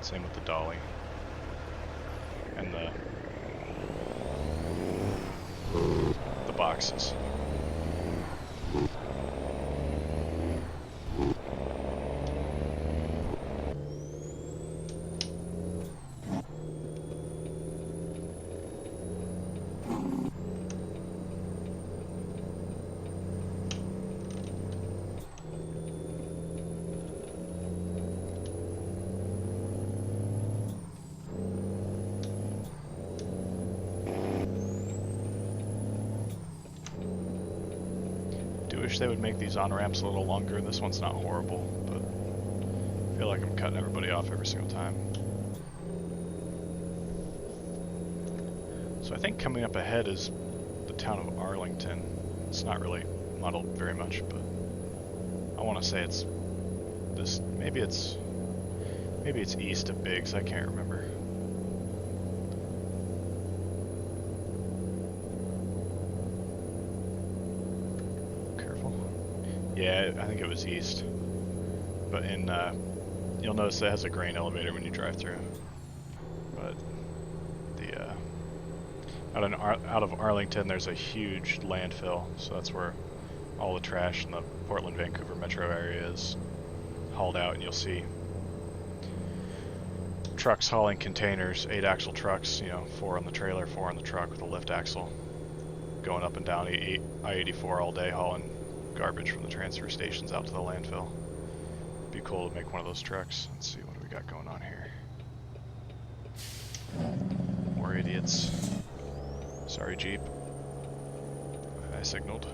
Same with the dolly. And the boxes. wish they would make these on-ramps a little longer. This one's not horrible, but I feel like I'm cutting everybody off every single time. So I think coming up ahead is the town of Arlington. It's not really modeled very much, but I want to say it's this. Maybe it's east of Biggs. I can't remember. Careful. Yeah, I think it was east. But in you'll notice it has a grain elevator when you drive through. But the out of Arlington, there's a huge landfill, so that's where all the trash in the Portland, Vancouver metro area is hauled out, and you'll see trucks hauling containers, 8-axle trucks, you know, 4 on the trailer, 4 on the truck with a lift axle, going up and down I-84 all day hauling garbage from the transfer stations out to the landfill. Be cool to make one of those trucks. Let's see, what do we got going on here? More idiots. Sorry, Jeep. I signaled.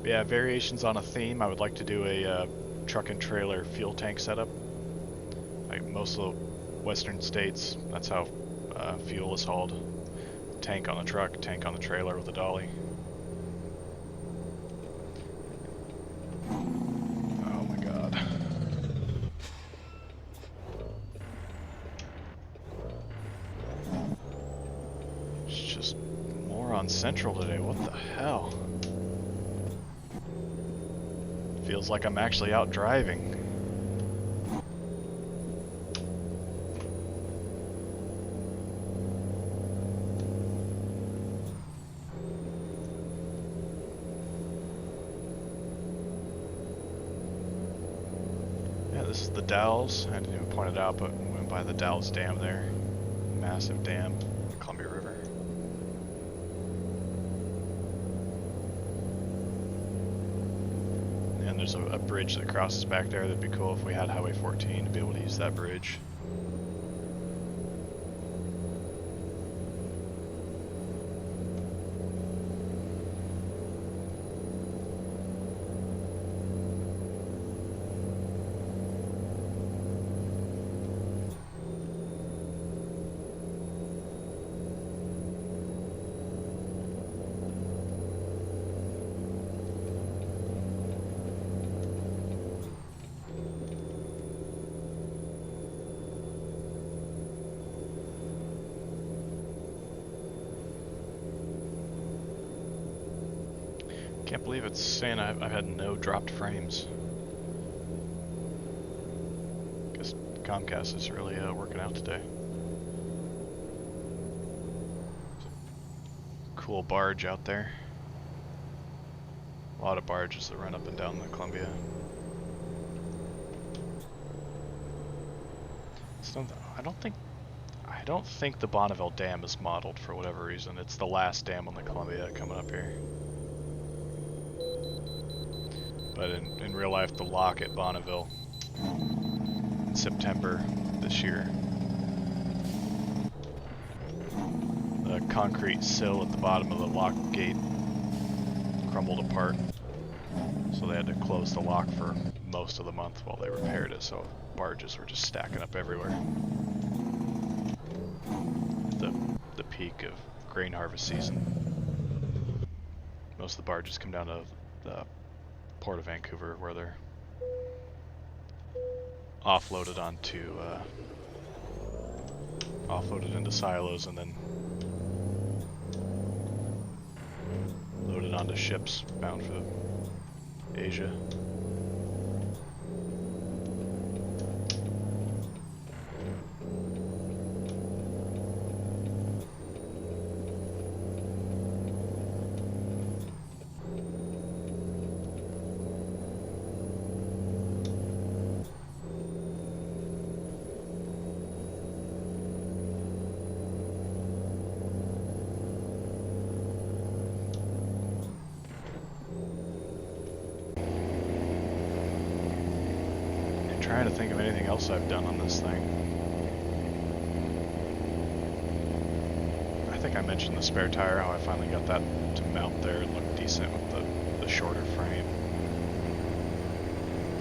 Yeah, variations on a theme. I would like to do a truck and trailer fuel tank setup. Like most of the western states, that's how fuel is hauled. Tank on the truck, tank on the trailer with a dolly. Oh my god. It's just more on Central today. What the hell? Feels like I'm actually out driving. Yeah, this is the Dalles. I didn't even point it out, but we went by the Dalles Dam there. Massive dam, the Columbia River. And there's a bridge that crosses back there. That'd be cool if we had Highway 14 to be able to use that bridge. Can't believe it's saying I've had no dropped frames. Guess Comcast is really working out today. Cool barge out there. A lot of barges that run up and down the Columbia. I don't think the Bonneville Dam is modeled for whatever reason. It's the last dam on the Columbia coming up here. But in real life, the lock at Bonneville in September this year, the concrete sill at the bottom of the lock gate crumbled apart, so they had to close the lock for most of the month while they repaired it, so barges were just stacking up everywhere. The peak of grain harvest season. Most of the barges come down to the Port of Vancouver, where they're offloaded into silos and then loaded onto ships bound for Asia. trying to think of anything else I've done on this thing. I think I mentioned the spare tire, how I finally got that to mount there and look decent with the shorter frame.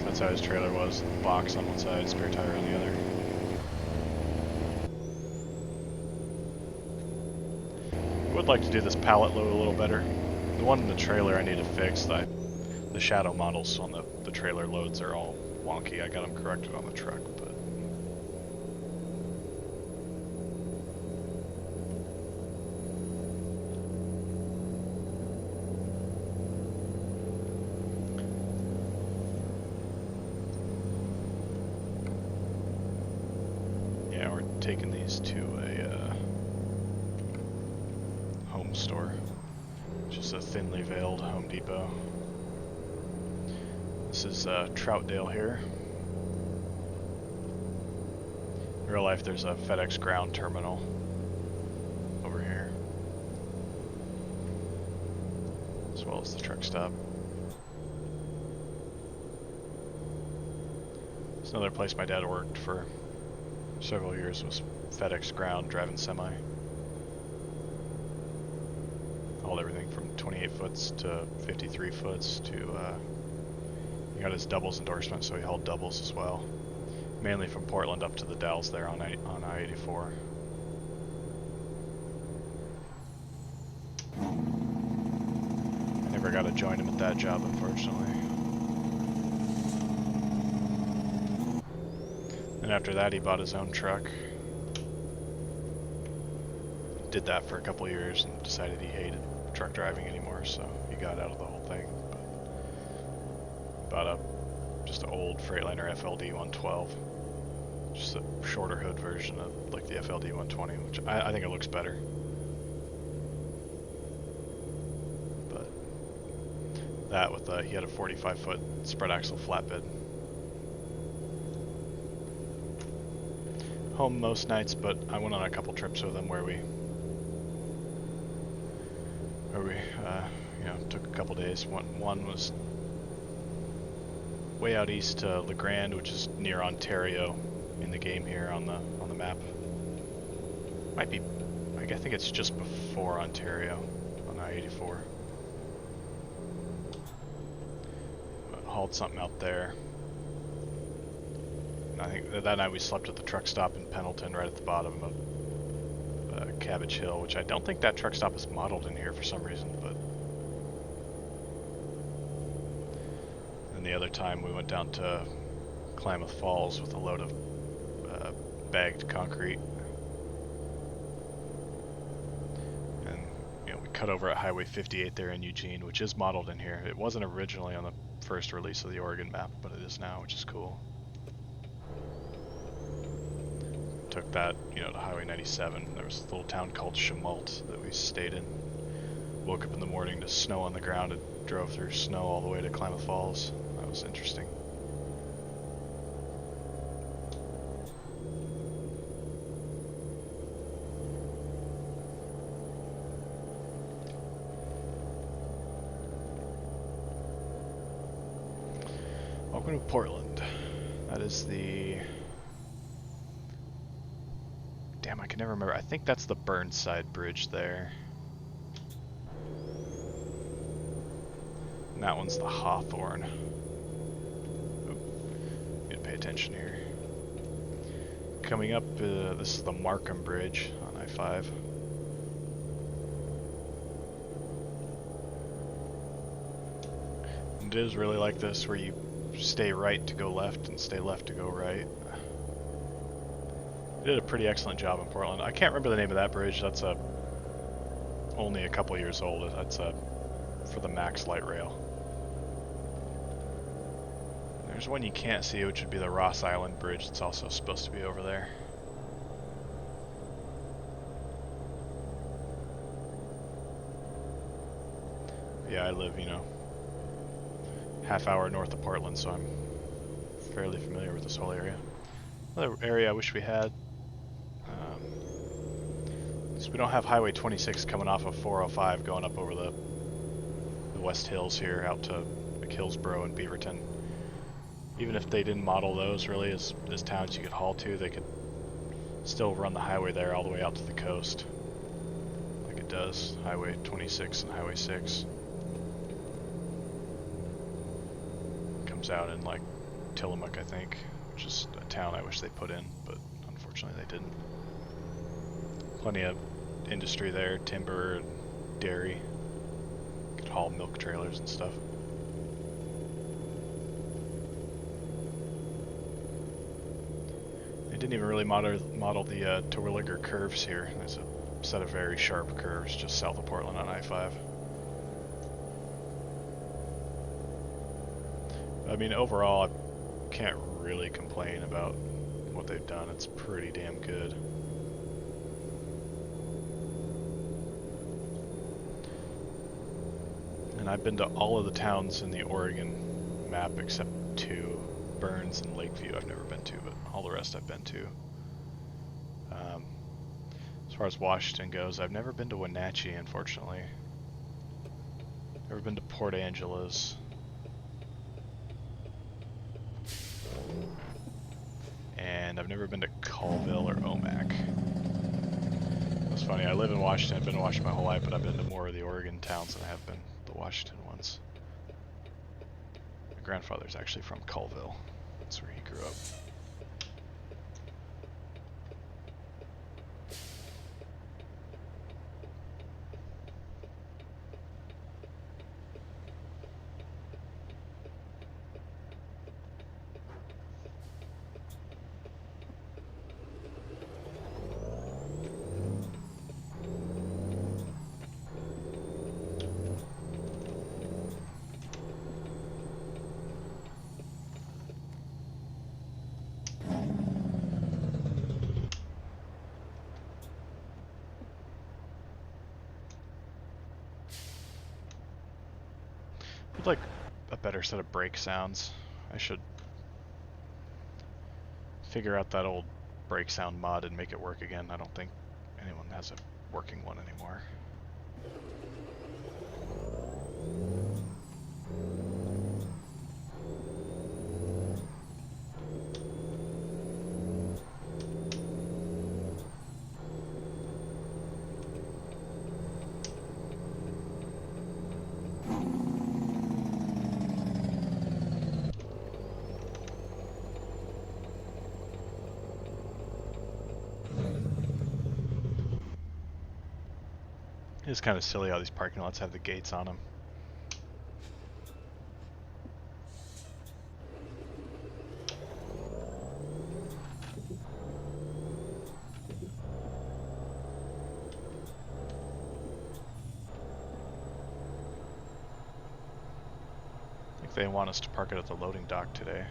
That's how his trailer was, box on one side, spare tire on the other. I would like to do this pallet load a little better. The one in the trailer I need to fix. The shadow models on the trailer loads are all wonky. I got them corrected on the truck, but yeah, we're taking these to a home store. Just a thinly veiled Home Depot. This is Troutdale here. In real life, there's a FedEx ground terminal over here, as well as the truck stop. It's another place my dad worked for several years, was FedEx ground, driving semi. Hauled everything from 28 foots to 53 foots to, he got his doubles endorsement, so he hauled doubles as well. Mainly from Portland up to the Dalles there on I-84. I never got to join him at that job, unfortunately. And after that, he bought his own truck. Did that for a couple years and decided he hated truck driving anymore, so he got out of the whole thing. But bought just an old Freightliner FLD 112. Just a shorter hood version of like the FLD 120, which I think it looks better. But that with he had a 45-foot spread axle flatbed. Home most nights, but I went on a couple trips with him where we you know, took a couple days. One was way out east to La Grande, which is near Ontario in the game here on the map. Might be, I think it's just before Ontario on I-84. Hauled something out there. And I think that night we slept at the truck stop in Pendleton, right at the bottom of Cabbage Hill, which I don't think that truck stop is modeled in here for some reason, but. And the other time we went down to Klamath Falls with a load of bagged concrete. And you know, we cut over at Highway 58 there in Eugene, which is modeled in here. It wasn't originally on the first release of the Oregon map, but it is now, which is cool. Took that, you know, to Highway 97. There was a little town called Chemult that we stayed in. Woke up in the morning to snow on the ground and drove through snow all the way to Klamath Falls. That was interesting. Welcome to Portland. That is the... Damn, I can never remember. I think that's the Burnside Bridge there. And that one's the Hawthorne. Oop. Need to pay attention here. Coming up, this is the Markham Bridge on I-5. And it is really like this, where you stay right to go left and stay left to go right. They did a pretty excellent job in Portland. I can't remember the name of that bridge. That's only a couple years old. That's for the Max light rail. There's one you can't see, which would be the Ross Island Bridge. It's also supposed to be over there. Yeah, I live, you know, half hour north of Portland, so I'm fairly familiar with this whole area. Another area I wish we had. So we don't have Highway 26 coming off of 405 going up over the West Hills here out to like Hillsborough and Beaverton. even if they didn't model those really as towns you could haul to, they could still run the highway there all the way out to the coast, like it does Highway 26 and Highway 6. Comes out in like Tillamook, I think, which is a town I wish they put in, but unfortunately they didn't. Plenty of industry there, timber, dairy. Could haul milk trailers and stuff. They didn't even really model the Terwilliger curves here. There's a set of very sharp curves just south of Portland on I-5. I mean, overall, I can't really complain about what they've done. It's pretty damn good. And I've been to all of the towns in the Oregon map except 2, Burns and Lakeview I've never been to, but all the rest I've been to. As far as Washington goes, I've never been to Wenatchee, unfortunately. Never been to Port Angeles. And I've never been to Colville or Omak. It's funny, I live in Washington, I've been to Washington my whole life, but I've been to more of the Oregon towns than I have been the Washington ones. My grandfather's actually from Colville. That's where he grew up. I'd like a better set of brake sounds. I should figure out that old brake sound mod and make it work again. I don't think anyone has a working one anymore. It's kind of silly how these parking lots have the gates on them. I think they want us to park it at the loading dock today,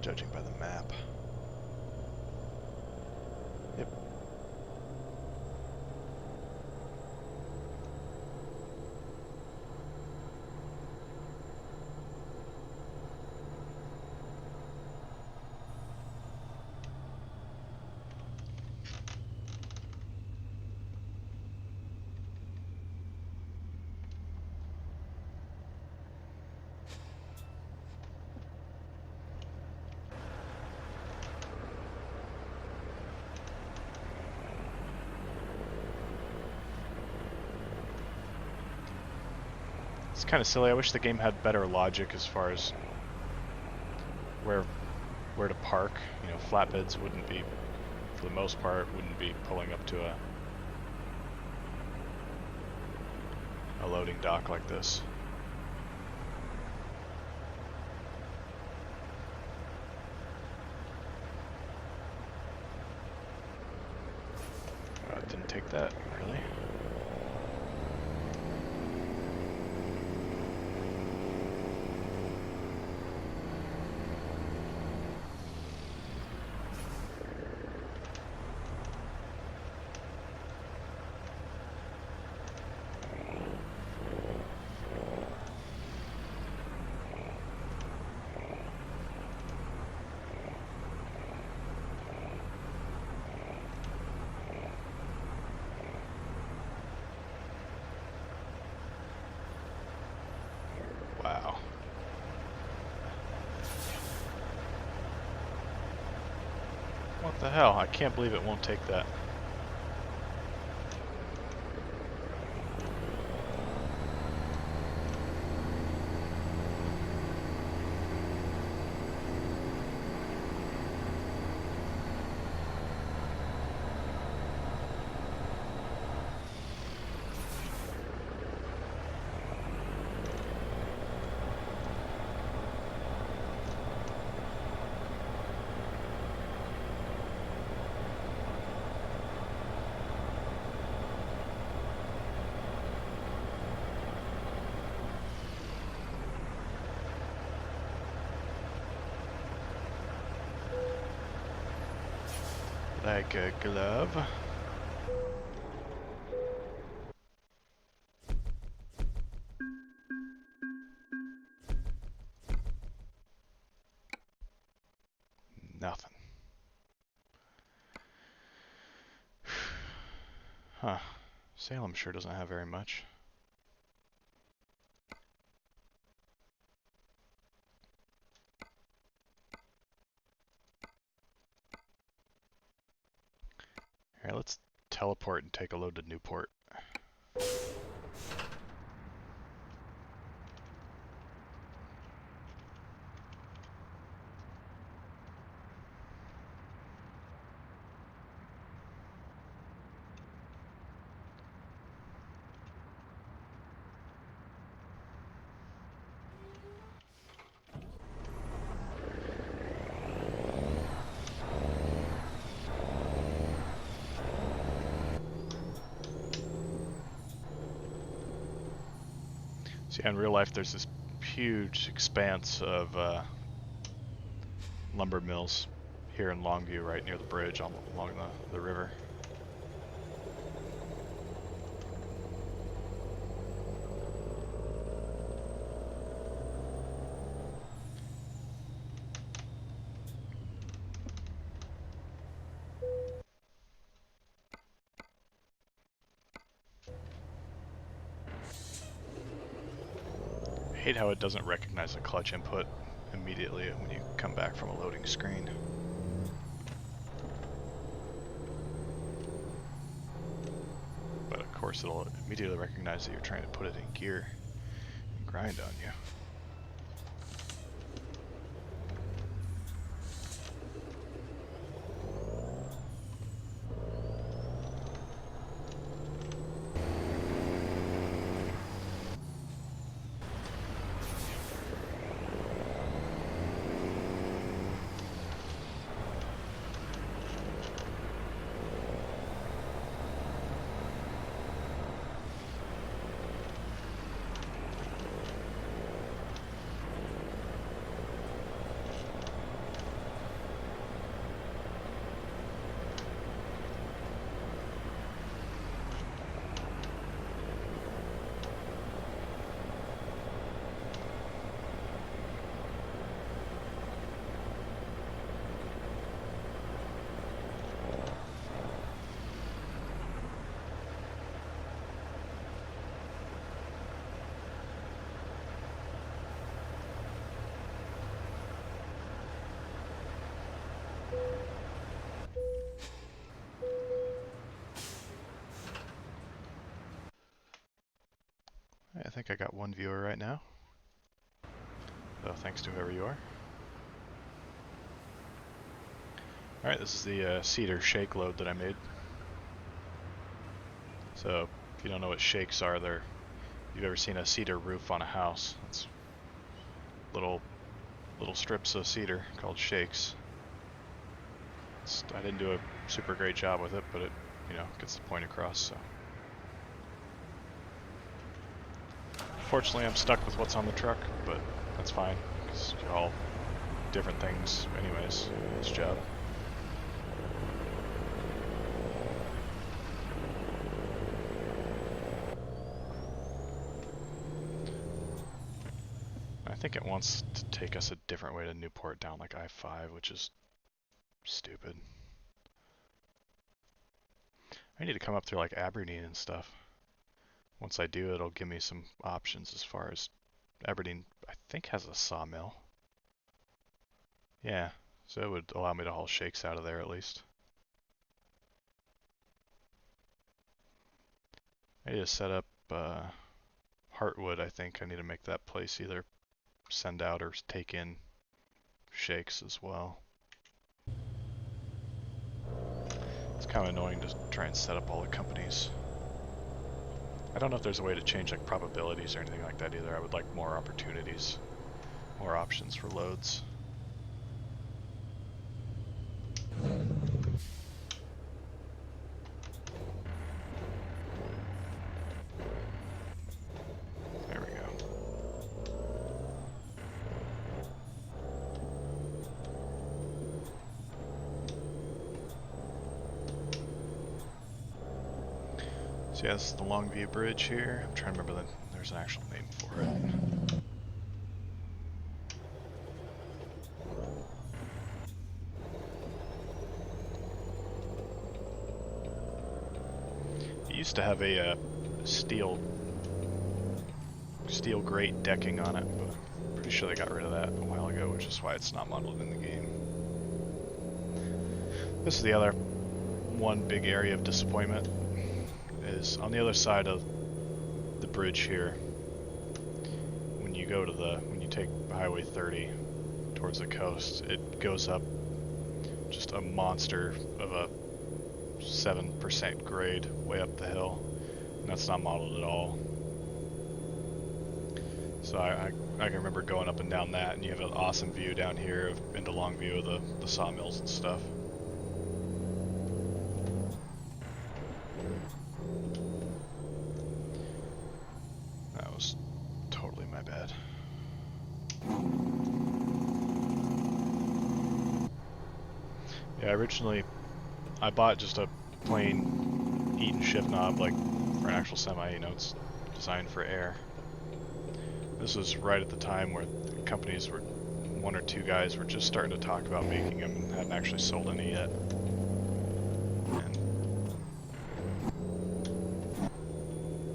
judging by the map. Yep. It's kind of silly. I wish the game had better logic as far as where to park. You know, flatbeds wouldn't be, for the most part, wouldn't be pulling up to a loading dock like this. Oh, it didn't take that, really? Wow. What the hell? I can't believe it won't take that. Like a glove. Nothing. Huh. Salem sure doesn't have very much. Alright, let's teleport and take a load to Newport. So yeah, in real life there's this huge expanse of lumber mills here in Longview, right near the bridge along the river. I hate how it doesn't recognize the clutch input immediately when you come back from a loading screen. But of course it'll immediately recognize that you're trying to put it in gear and grind on you. I think I got one viewer right now. So thanks to whoever you are. Alright, this is the cedar shake load that I made. So if you don't know what shakes are, if you've ever seen a cedar roof on a house, it's little strips of cedar called shakes. I didn't do a super great job with it, but it, gets the point across, so. Fortunately, I'm stuck with what's on the truck, but that's fine, because you're all different things anyways in this job. I think it wants to take us a different way to Newport down like I-5, which is stupid. I need to come up through like Aberdeen and stuff. Once I do, it'll give me some options as far as Aberdeen, I think, has a sawmill. Yeah, So it would allow me to haul shakes out of there at least. I need to set up Heartwood, I think. I need to make that place either send out or take in shakes as well. It's kind of annoying to try and set up all the companies. I don't know if there's a way to change like probabilities or anything like that either. I would like more opportunities, more options for loads. There we go. So yeah, this is the Longview Bridge here. I'm trying to remember there's an actual name for it. It used to have a steel grate decking on it, but I'm pretty sure they got rid of that a while ago, which is why it's not modeled in the game. This is the other one big area of disappointment, is on the other side of the bridge here. When you go to when you take Highway 30 towards the coast, it goes up just a monster of a 7% grade way up the hill, and that's not modeled at all. So I can remember going up and down that, and you have an awesome view down here into Longview of the sawmills and stuff. That was totally my bad. Yeah, originally I bought just a plain Eaton shift knob, like for an actual semi, you know, it's designed for air. This was right at the time where the companies were, one or two guys were just starting to talk about making them and hadn't actually sold any yet. And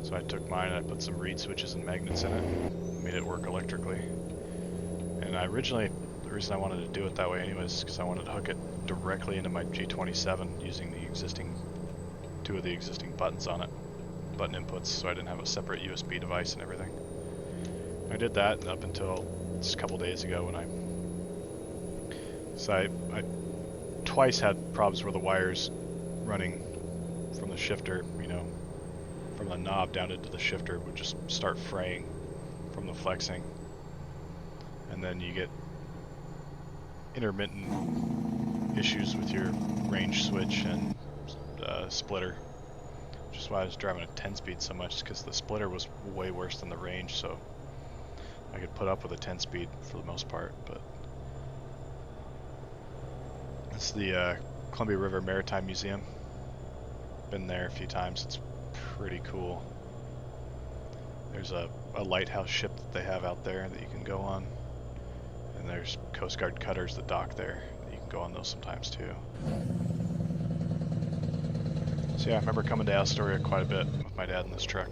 so I took mine and I put some reed switches and magnets in it, made it work electrically. And the reason I wanted to do it that way anyways is because I wanted to hook it directly into my G27 using two of the existing buttons on it, button inputs, so I didn't have a separate USB device and everything. I did that up until just a couple days ago when I twice had problems where the wires running from the shifter, you know, from the knob down into the shifter would just start fraying from the flexing. And then you get intermittent issues with your range switch and splitter, which is why I was driving a 10-speed so much, because the splitter was way worse than the range, so I could put up with a 10-speed for the most part. But it's the Columbia River Maritime Museum. Been there a few times. It's pretty cool. There's a lighthouse ship that they have out there that you can go on, and there's Coast Guard cutters that dock there. You can go on those sometimes too. So yeah, I remember coming to Astoria quite a bit with my dad in this truck.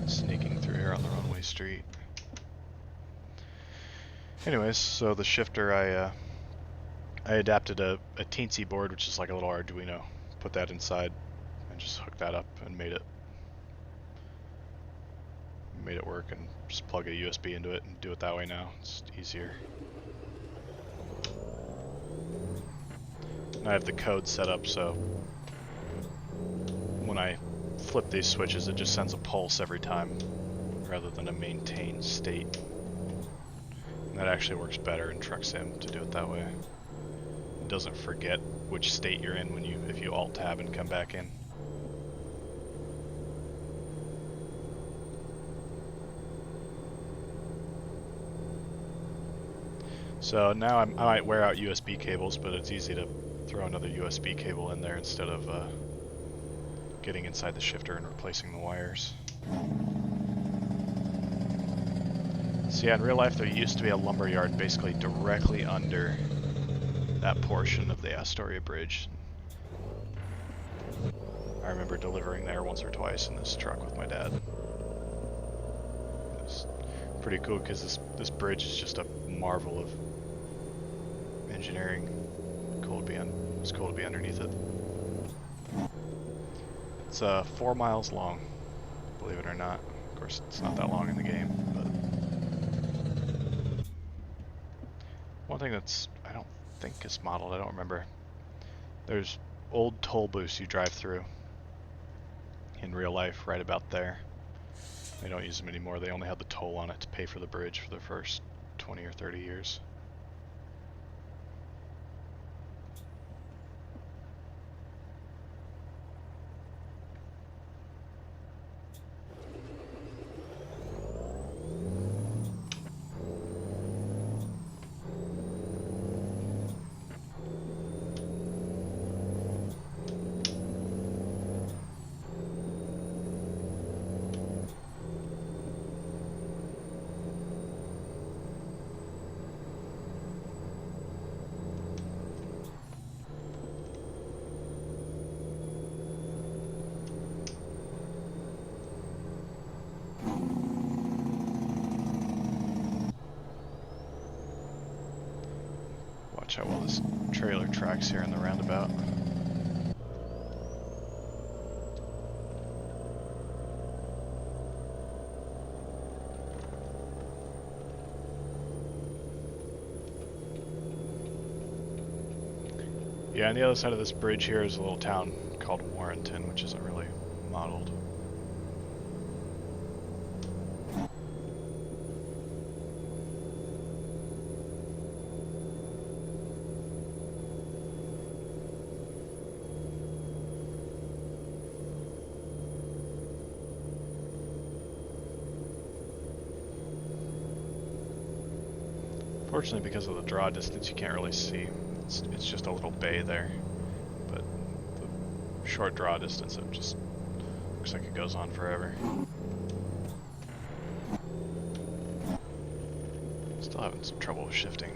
Sneaking through here on the runway street. Anyways, so the shifter, I adapted a teensy board, which is like a little Arduino. Put that inside and just hooked that up and made it work, and just plug a USB into it and do it that way now. It's easier. And I have the code set up so when I flip these switches, it just sends a pulse every time rather than a maintained state. And that actually works better in Truck Sim to do it that way. It doesn't forget which state you're in if you alt tab and come back in. So now I might wear out USB cables, but it's easy to throw another USB cable in there instead of getting inside the shifter and replacing the wires. So yeah, in real life there used to be a lumber yard basically directly under that portion of the Astoria Bridge. I remember delivering there once or twice in this truck with my dad. pretty cool because this bridge is just a marvel of engineering. It's cool to be underneath it. It's 4 miles long, believe it or not. Of course, it's not that long in the game, but one thing that's I don't think is modeled, I don't remember. There's old toll booths you drive through in real life right about there. They don't use them anymore. They only had the toll on it to pay for the bridge for the first 20 or 30 years. Watch out while this trailer tracks here in the roundabout. Yeah, on the other side of this bridge here is a little town called Warrenton, which isn't really modeled. Fortunately, because of the draw distance, you can't really see. It's just a little bay there, but the short draw distance, it just looks like it goes on forever. Still having some trouble with shifting.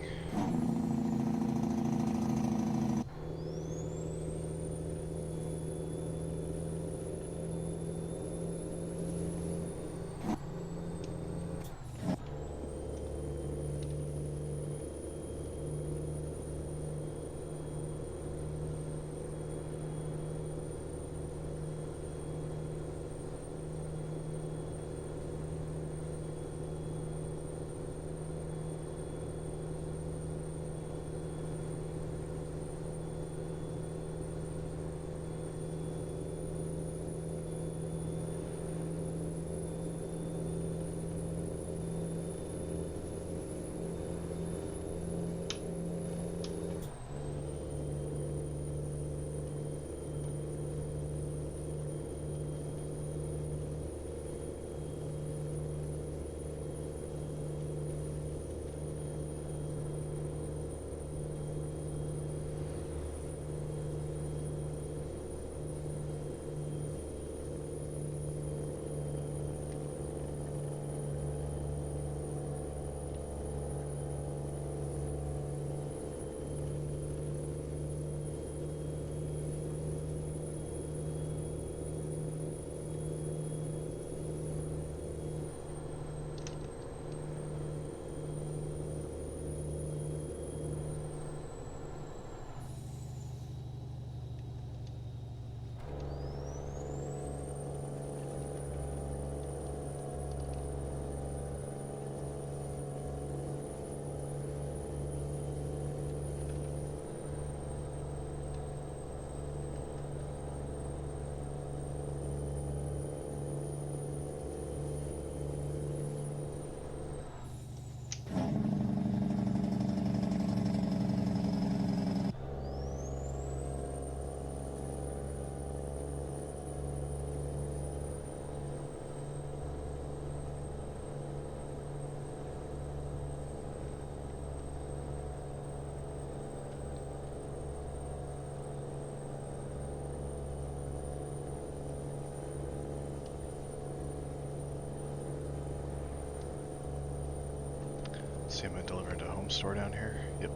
See, am I delivering to a home store down here? Yep.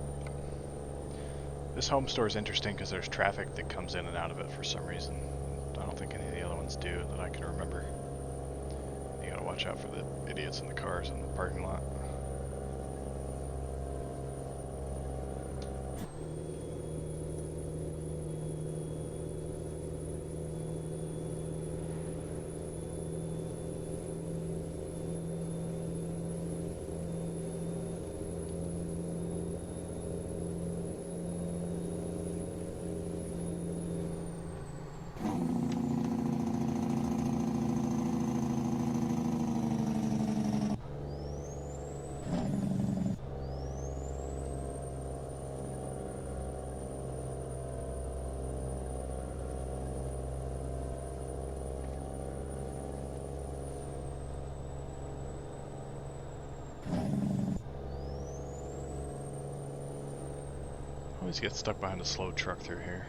This home store is interesting because there's traffic that comes in and out of it for some reason. I don't think any of the other ones do that I can remember. The gotta watch out for the idiots in the cars in the parking lot. Always get stuck behind a slow truck through here.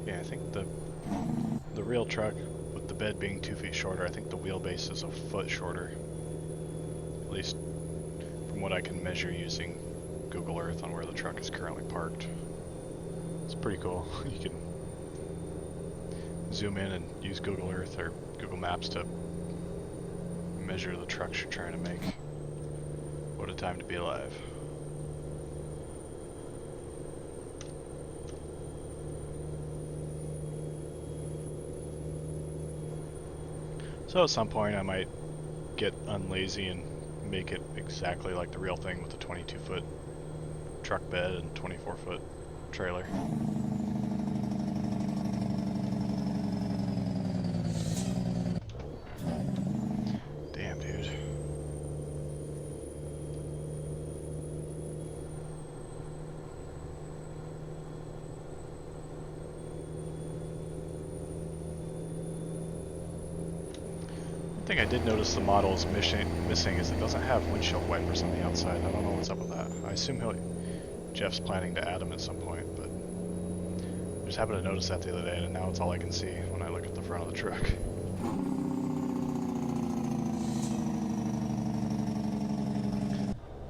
Yeah, I think the real truck, with the bed being 2 feet shorter, I think the wheelbase is a foot shorter. At least from what I can measure using Google Earth on where the truck is currently parked. It's pretty cool. You can zoom in and use Google Earth or Google Maps to measure the trucks you're trying to make. What a time to be alive. So at some point I might get unlazy and make it exactly like the real thing with a 22-foot truck bed and 24-foot trailer. Damn, dude. One thing I did notice the model is missing is it doesn't have windshield wipers on the outside. I don't know what's up with that. I assume Jeff's planning to add them at some point, but I just happened to notice that the other day, and now it's all I can see when I look at the front of the truck.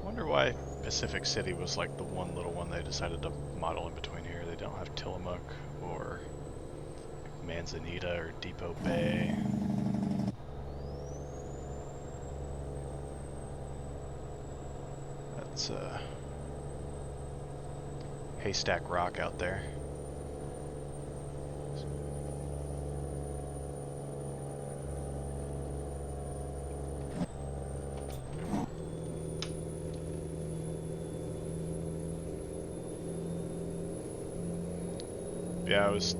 Wonder why Pacific City was like the one little one they decided to model in between here. They don't have Tillamook or Manzanita or Depot Bay. That's Haystack Rock out there. Yeah, I was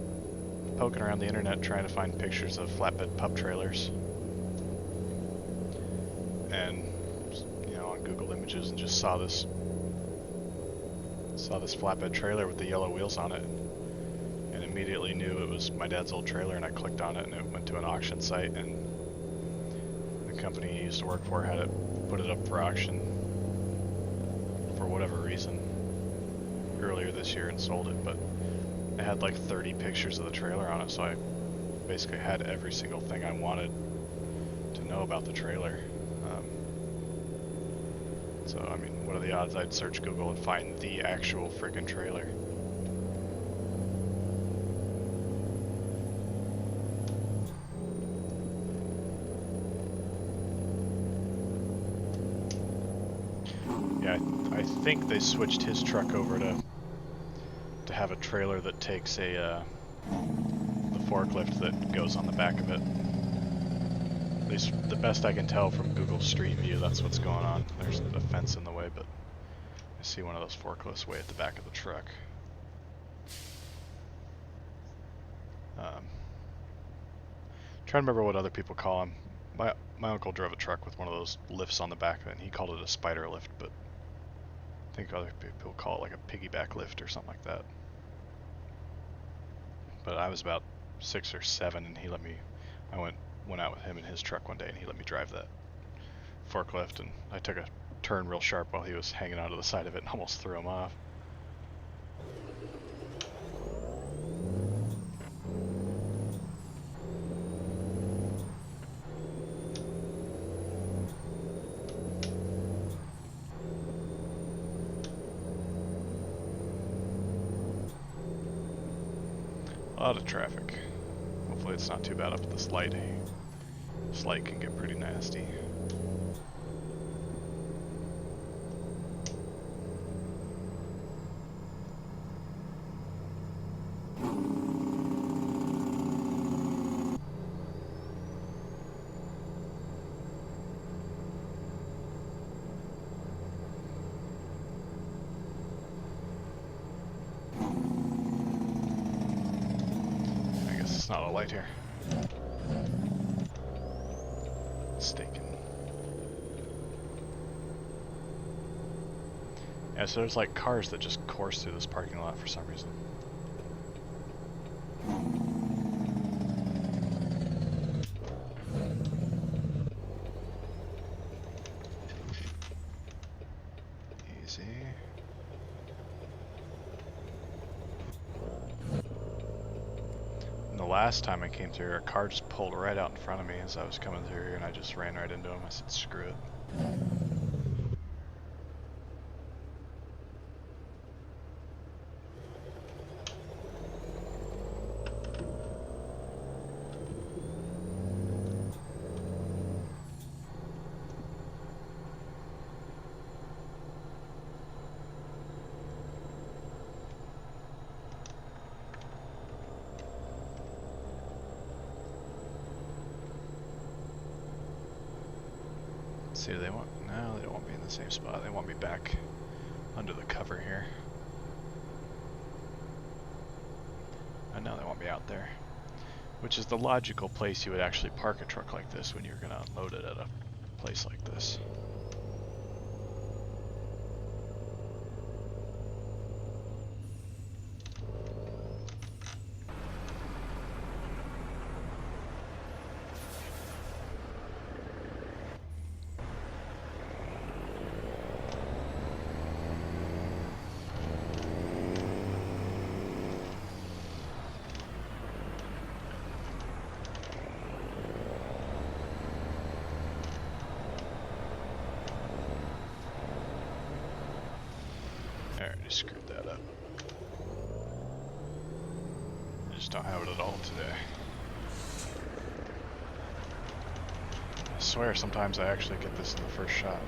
poking around the internet trying to find pictures of flatbed pup trailers. And, you know, on Google Images, and just saw this flatbed trailer with the yellow wheels on it, and immediately knew it was my dad's old trailer, and I clicked on it and it went to an auction site, and the company he used to work for had put it up for auction for whatever reason earlier this year and sold it, but it had like 30 pictures of the trailer on it, so I basically had every single thing I wanted to know about the trailer. So, I mean, what are the odds I'd search Google and find the actual friggin' trailer? Yeah, I think they switched his truck over to have a trailer that takes the forklift that goes on the back of it. At least the best I can tell from Google Street View, that's what's going on. There's a fence in the way, but I see one of those forklifts way at the back of the truck. Trying to remember what other people call them. My uncle drove a truck with one of those lifts on the back, and he called it a spider lift, but I think other people call it like a piggyback lift or something like that. But I was about 6 or 7, and he let me. I went out with him in his truck one day, and he let me drive that forklift, and I took a turn real sharp while he was hanging onto the side of it and almost threw him off. A lot of traffic. Hopefully it's not too bad up at this light. This light can get pretty nasty. It's not a light here. Mistaken. Yeah, so there's like cars that just course through this parking lot for some reason. Easy. And the last time I came through here, a car just pulled right out in front of me as I was coming through here, and I just ran right into him. I said, screw it. See, they want, no, they don't want me in the same spot. They want me back under the cover here. I know they want me out there, which is the logical place you would actually park a truck like this when you're going to unload it at a place like this. I already screwed that up. I just don't have it at all today. I swear sometimes I actually get this in the first shot.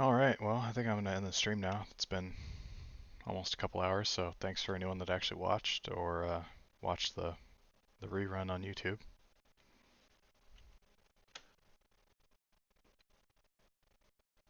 Alright, well, I think I'm going to end the stream now. It's been almost a couple hours, so thanks for anyone that actually watched or watched the rerun on YouTube.